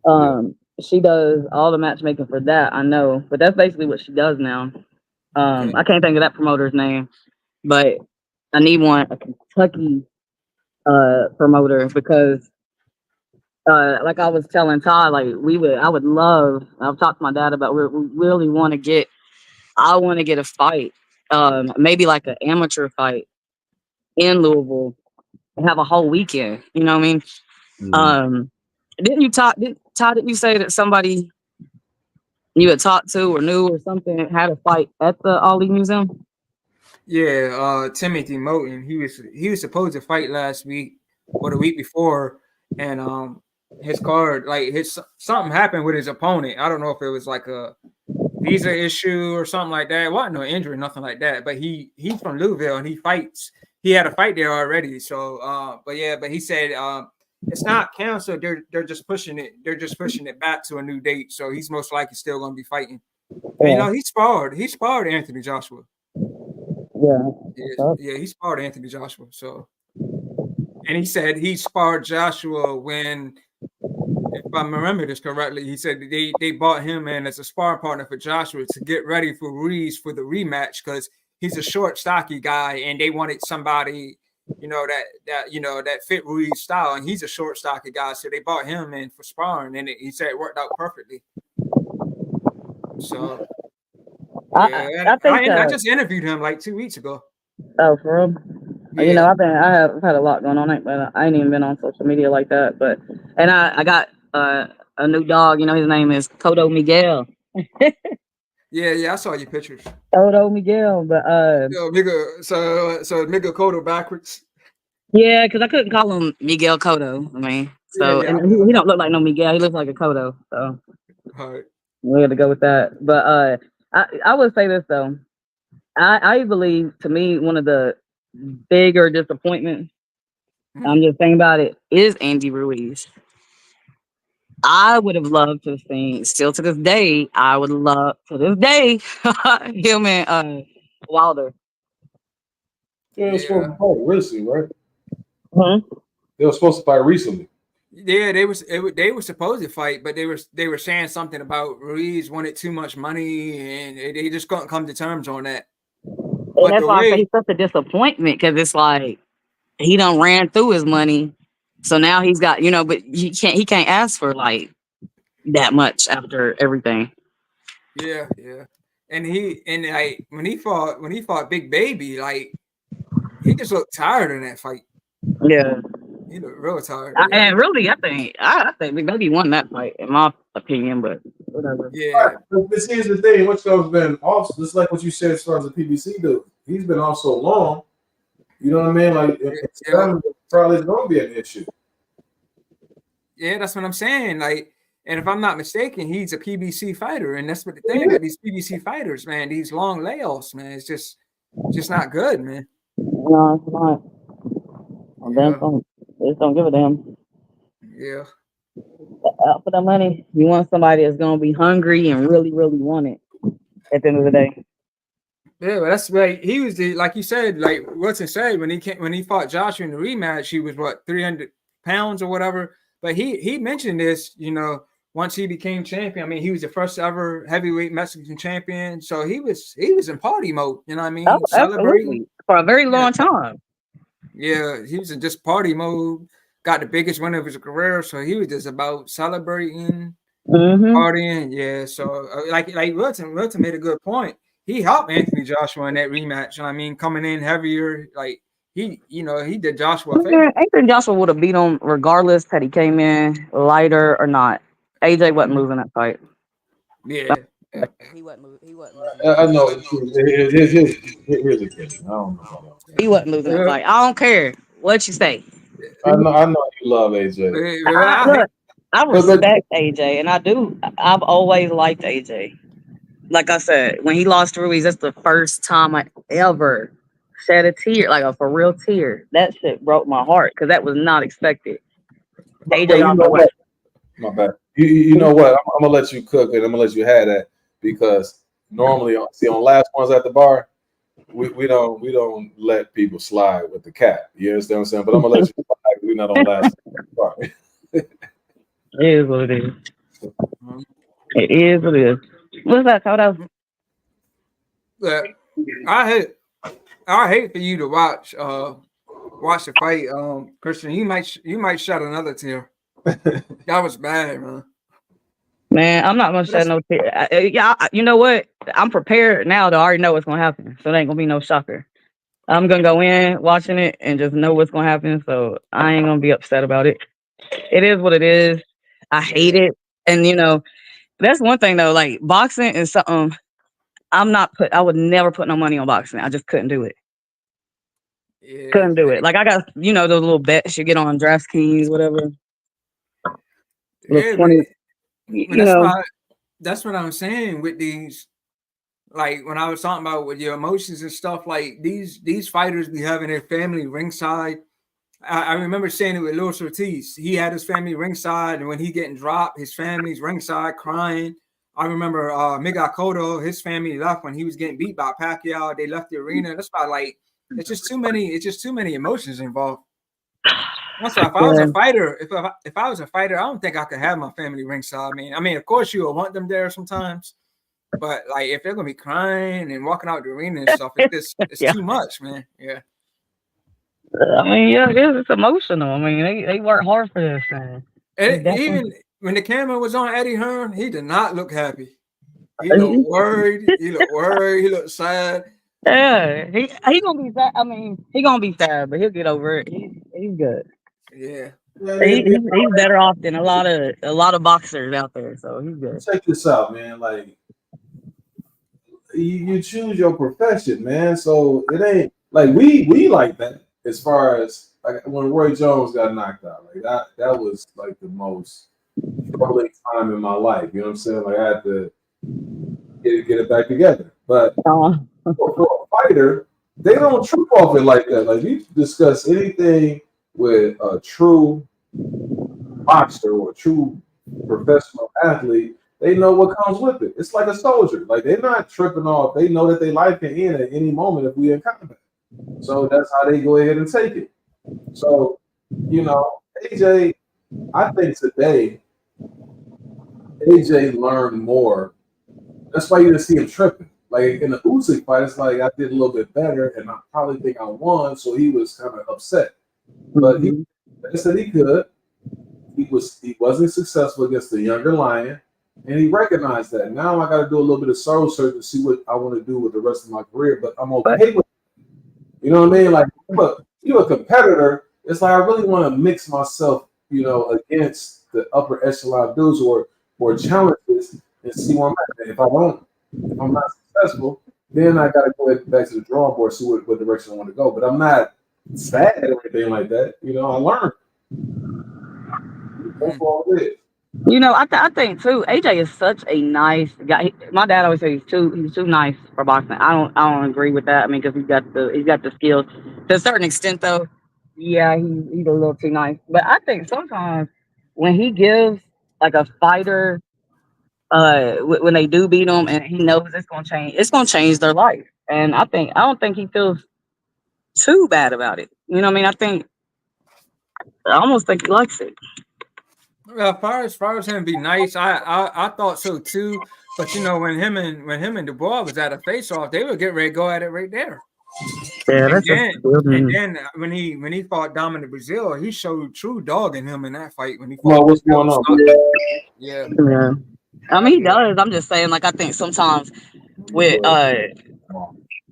Yeah. She does all the matchmaking for that. I know, but that's basically what she does now. Okay. I can't think of that promoter's name, but I need a Kentucky promoter because like I was telling Todd, like I've talked to my dad about we really want to I want to get a fight, maybe like an amateur fight in Louisville and have a whole weekend. You know what I mean? Mm-hmm. Um, didn't you say that somebody you had talked to or knew or something had a fight at the Ali Museum? Yeah, Timothy Moten. He was supposed to fight last week or the week before, and his card like his something happened with his opponent. I don't know if it was like a visa issue or something like that. It wasn't no injury, nothing like that. But he's from Louisville and he fights. He had a fight there already. So but he said it's not canceled. They're just pushing it. They're just pushing it back to a new date. So he's most likely still gonna be fighting. And Yeah, he sparred Anthony Joshua. yeah. Yeah, he sparred Anthony Joshua. So and he said he sparred Joshua when, if I remember this correctly, he said they bought him in as a sparring partner for Joshua to get ready for Ruiz for the rematch because he's a short, stocky guy, and they wanted somebody, that fit Ruiz style, and he's a short, stocky guy, so they bought him in for sparring, and he said it worked out perfectly. So yeah, I think I just interviewed him like 2 weeks ago. oh for real. You know, Yeah, I've had a lot going on, but I ain't even been on social media like that. But and I got a new dog. You know, his name is Kodo Miguel. yeah, I saw your pictures. Kodo Miguel, but Yo, nigga, so nigga Kodo backwards. Yeah, because I couldn't call him Miguel Cotto. I mean, Yeah, so yeah, and I know. he don't look like no Miguel. He looks like a Cotto. So All right. we had to go with that. But I would say this though. I believe to me one of the bigger disappointments. I'm Mhm. just thinking about it is Andy Ruiz. I would have loved to have seen. Still to this day, I would love to this day him and Wilder. They were supposed Yeah. to fight recently, right? Hmm. They were supposed to fight recently. Yeah, they were supposed to fight, but they were saying something about Ruiz wanted too much money, and they just couldn't come to terms on that. And But that's the why I say way, he's such a disappointment because it's like he done ran through his money, so now he's got but he can't ask for like that much after everything. yeah, yeah, and like when he fought Big Baby, like he just looked tired in that fight. Yeah, He looked real tired. Yeah, and really, I think Big Baby won that fight in my opinion, but whatever. yeah, But here's the thing: Winston's been off, just like what you said as far as the PBC dude. He's been off so long. You know what I mean? Like, it's yeah, probably going to be an issue. yeah. That's what I'm saying. Like, and if I'm not mistaken, he's a PBC fighter, and that's what the thing Yeah. about these PBC fighters, man. These long layoffs, man. It's just not good, man. No, it's not. Well, Yeah, they just don't give a damn. yeah. Out for the money. You want somebody that's gonna be hungry and really, really want it at the end of the day. Yeah, but that's right. He was like you said, like Wilson said when he fought Joshua in the rematch, he was what 300 pounds or whatever. But he mentioned this, once he became champion. I mean, he was the first ever heavyweight Mexican champion, so he was in party mode. You know what I Oh, mean? Celebrating. absolutely. For a very Yeah, long time. yeah. He was in just party mode. Got the biggest win of his career, so he was just about celebrating, Mm-hmm. partying, yeah. So like Wilton made a good point. He helped Anthony Joshua in that rematch. You know what I mean, coming in heavier, like he did Joshua a favor. Anthony Joshua would have beat him regardless had he came in lighter or not. AJ wasn't losing that fight. Yeah, yeah, He wasn't losing that I fight. know. Here's the thing. I don't know. He wasn't losing that yeah. fight. I don't care what you say. I know you love AJ, I hate, Look, I but respect AJ, and I do. I've always liked AJ. Like I said, when he lost to Ruiz, that's the first time I ever shed a tear, like a for real tear. That shit broke my heart because that was not expected. AJ you on know the way. what? My bad. You know what? I'm gonna let you cook it. I'm gonna let you have that because normally, see, on last ones at the bar, we don't let people slide with the cat. You understand what I'm saying? But I'm gonna let you slide. We're not on last bar. It is what it is. Mhm. It is what it is. What's that, Toto? But I hate I hate for you to watch the fight, Christian. You might shed another tear. That was bad, man. Man, I'm not gonna But shed that's no tear. You know what? I'm prepared now to already know what's gonna happen, so it ain't gonna be no shocker. I'm gonna go in watching it and just know what's gonna happen, so I ain't gonna be upset about it. It is what it is. I hate yeah, it, and that's one thing though. Like boxing is something I would never put no money on boxing. I just couldn't do it. yeah, Couldn't do it. Like I got those little bets you get on DraftKings, whatever. Little yeah. But 20, but you know. that's what I'm saying with these. Like when I was talking about with your emotions and stuff, like these fighters be having their family ringside. I remember saying it with Luis Ortiz. He had his family ringside, and when he getting dropped, his family's ringside crying. I remember Miguel Cotto, his family left when he was getting beat by Pacquiao. They left the arena. That's why, like, it's just too many. It's just too many emotions involved. That's why if I was Yeah, a fighter, if I was a fighter, I don't think I could have my family ringside. I mean, of course you will want them there sometimes, but like if they're gonna be crying and walking out the arena and stuff, it's yeah. too much, man. Yeah. I mean, yeah, it is. It's emotional. I mean, they work hard for this thing. It's And definitely. even when the camera was on Eddie Hearn, he did not look happy. He looked worried. He looked worried. He looked sad. Yeah, he gonna be sad. I mean, he gonna be sad, but he'll get over it. He's good. Yeah. Man, He's better off than a lot of boxers out there, so he's good. check this out, man. Like, choose your profession, man. So it ain't like we like that as far as like when Roy Jones got knocked out, like that was like the most troubling time in my life. You know what I'm saying? Like I had to get it back together. But Oh. for a fighter, they don't trip off it like that. Like you discuss anything with a true boxer or a true professional athlete, they know what comes with it. It's like a soldier. Like they're not tripping off. They know that their life can end at any moment if we in combat. So that's how they go ahead and take it. So, AJ, I think today AJ learned more. That's why you didn't see him tripping. Like in the Usyk fight, it's like I did a little bit better, and I probably think I won, so he was kind of upset. But he said he could. He wasn't successful against the younger lion, and he recognized that. Now I got to do a little bit of soul search to see what I want to do with the rest of my career. But I'm okay with it. You know what I mean? Like, look, you're a competitor. It's like I really want to mix myself, against the upper echelon dudes or challenges and see where I'm at. And if I'm not successful, then I got to go back to the drawing board, see what direction I want to go. But I'm not sad or anything like that. I learned. That's all it is. I think too. AJ is such a nice guy. My dad always says he's too nice for boxing. I don't agree with that. I mean, because he's got the skills to a certain extent though. Yeah, he's a little too nice. But I think sometimes when he gives like a fighter, when they do beat him and he knows it's gonna change their life. And I don't think he feels too bad about it. You know what I mean? I almost think he likes it. Well, far as him be nice, I thought so too. But when him and Dubois was at a face off, they would get ready to go at it right there. Yeah, And that's just then and then when he fought Dominic Brazil, he showed true dog in him in that fight when he fought Well, what's Brazil. going on? Yeah. yeah. I mean, he Yeah. does. I'm just saying, like, I think sometimes with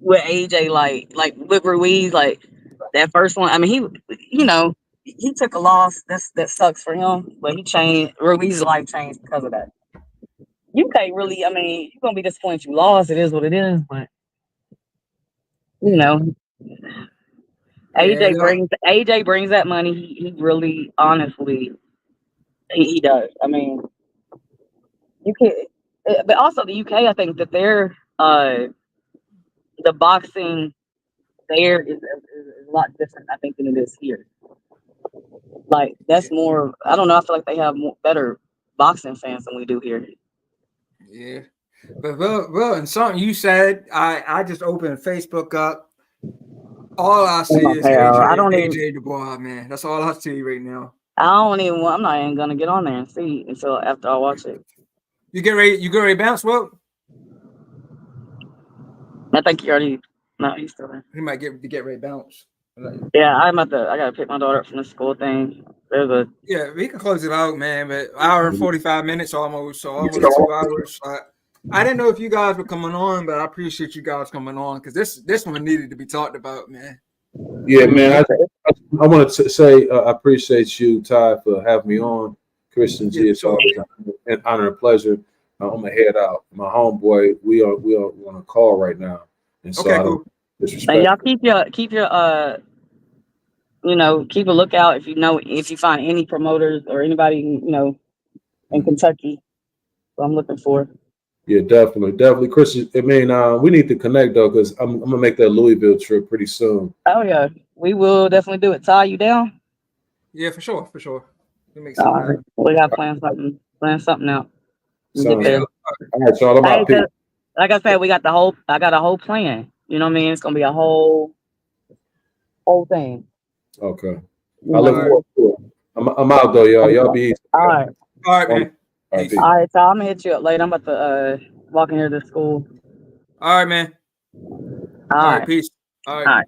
with AJ, like with Ruiz, like that first one. I mean, he took a loss. That sucks for him, but he changed. Ruiz's life changed because of that. You can't really. I mean, you're gonna be disappointed you lost. It is what it is. But you know, Yeah. AJ brings that money. He really, honestly, he does. I mean, you can, but also the UK. I think that they're the boxing there is a lot different. I think than it is here. Like Yeah. that's more. I don't know. I feel like they have better boxing fans than we do here. Yeah. But well, and something you said, I just opened Facebook up. All I Oh see my is hell! AJ Dubois, man. That's all I see right now. I don't even. I'm not even gonna get on there and see until after I watch it. You get ready to bounce? Well, I think he already. No, he's still there. he might get ready to bounce. Yeah, I'm at the. I gotta pick my daughter up from the school thing. There's a. Yeah, we can close it out, man. But hour and 45 minutes almost, so almost 2 hours. I didn't know if you guys were coming on, but I appreciate you guys coming on because this one needed to be talked about, man. Yeah, man. I want to say I appreciate you, Ty, for having me on. Christian Yeah, G, it's sure. always an honor and pleasure. I'm gonna head out. My homeboy, we are on a call right now, and so Okay, I cool. don't And disrespect. y'all keep your keep a lookout if you find any promoters or anybody in Kentucky. So I'm looking for. Yeah, definitely, Christian. I mean, we need to connect though, because I'm gonna make that Louisville trip pretty soon. Oh yeah, we will definitely do it. Tie you down. Yeah, for sure, for sure. We make something All right, happen. we got to plan something out. We get Sounds Yeah, there. good. All right, y'all. I'm Hey, out. Peace. 'cause like I said, I got a whole plan. You know what I mean? It's gonna be a whole thing. Okay. You I all look right, know. forward to it. I'm out though, y'all. Y'all be easy. All right, all right, All man. right, Peace. peace. all right. So I'm gonna hit you up later. I'm about to walk in here to school. All right, man. All All right, right, peace. All right. all right.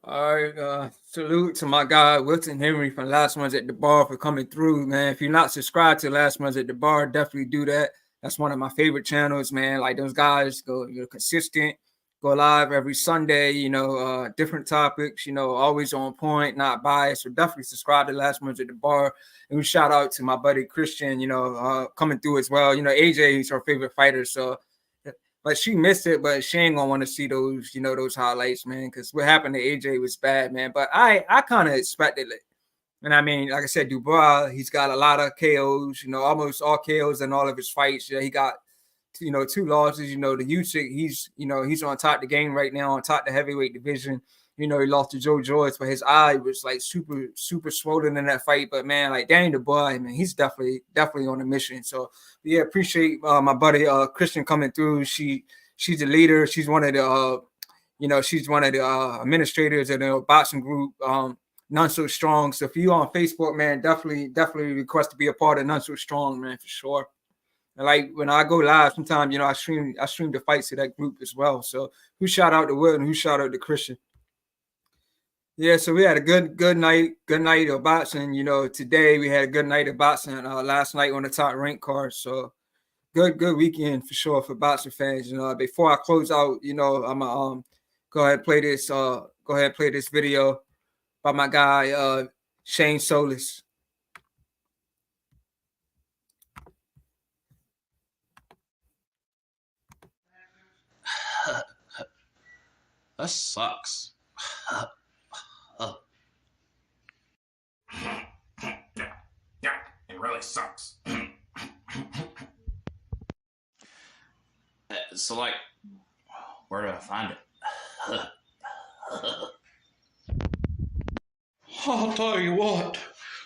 All right, salute to my guy Wilton Henry from Last Ones at the Bar for coming through, man. If you're not subscribed to Last Ones at the Bar, definitely do that. That's one of my favorite channels, man. Like those guys you're consistent, go live every Sunday, different topics, always on point, not biased. So definitely subscribe to Last Ones at the Bar. And we shout out to my buddy Christian, coming through as well. AJ is our favorite fighter, so but she missed it. But she ain't gonna want to see those, those highlights, man. Because what happened to AJ was bad, man. But I kind of expected it. And I mean, like I said, Dubois, he's got a lot of KOs, almost all KOs in all of his fights. Yeah, he got, 2 losses. The Usyk, he's on top of the game right now, on top of the heavyweight division. He lost to Joe Joyce, but his eye was like super, super swollen in that fight. But man, like Daniel Dubois, man, he's definitely on a mission. So yeah, appreciate my buddy Christian coming through. She's a leader. She's one of the she's one of the administrators of the boxing group. None So Strong. So if you on Facebook, man, definitely request to be a part of None So Strong, man, for sure. And like when I go live, sometimes I stream the fights to that group as well. So who shout out to Will and who shout out to Christian? Yeah, so we had a good night of boxing. Today we had a good night of boxing. Last night on the Top Rank card. So good weekend for sure for boxing fans. Before I close out, I'm gonna go ahead and play this. Go ahead and play this video by my guy Shane Solis. That sucks. Yeah, it really sucks. So, like, where do I find it? I'll tell you what,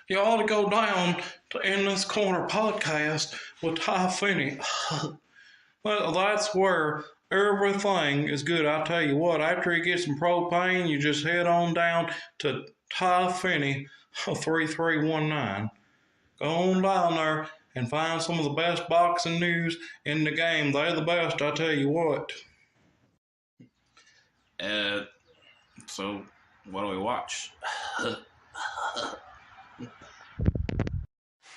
you ought to go down to In This Corner podcast with Ty Finney. Well, that's where everything is good. I tell you what, after you get some propane, you just head on down to Ty Finney 3319. Go on down there and find some of the best boxing news in the game. They're the best, I tell you what. So what do we watch?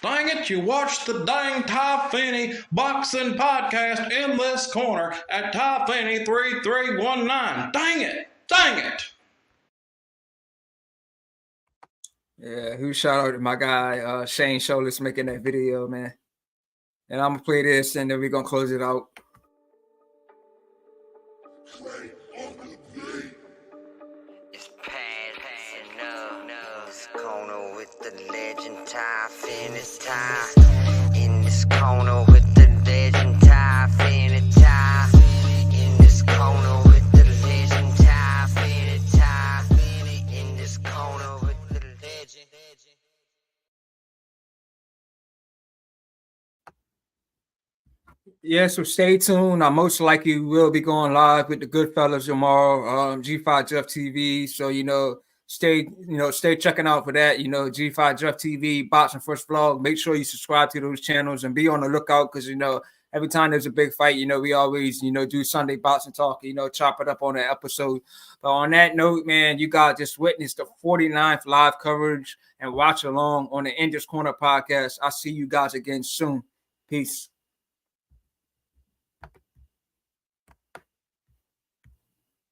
Dang it, you watched the dang Ty Finney boxing podcast In This Corner at Ty Finney 3319. Dang it. Yeah, who shout out to my guy Shane Solis making that video, man. And I'm gonna play this and then we're gonna close it out. It's passing up this corner with the legend Ty Finney Ty. In this corner with the legend Ty Finney Ty. In this corner with the legend Ty Finney Ty. In this corner with the legend. Yeah, so stay tuned. I most likely will be going live with the Goodfellas tomorrow, G5 Jeff TV. So, stay checking out for that. G5 Jeff TV, Boxing First Vlog. Make sure you subscribe to those channels and be on the lookout because, every time there's a big fight, we always, do Sunday Boxing Talk, chop it up on that episode. But on that note, man, you guys just witnessed the 49th live coverage and watch along on the In This Corner podcast. I'll see you guys again soon. Peace.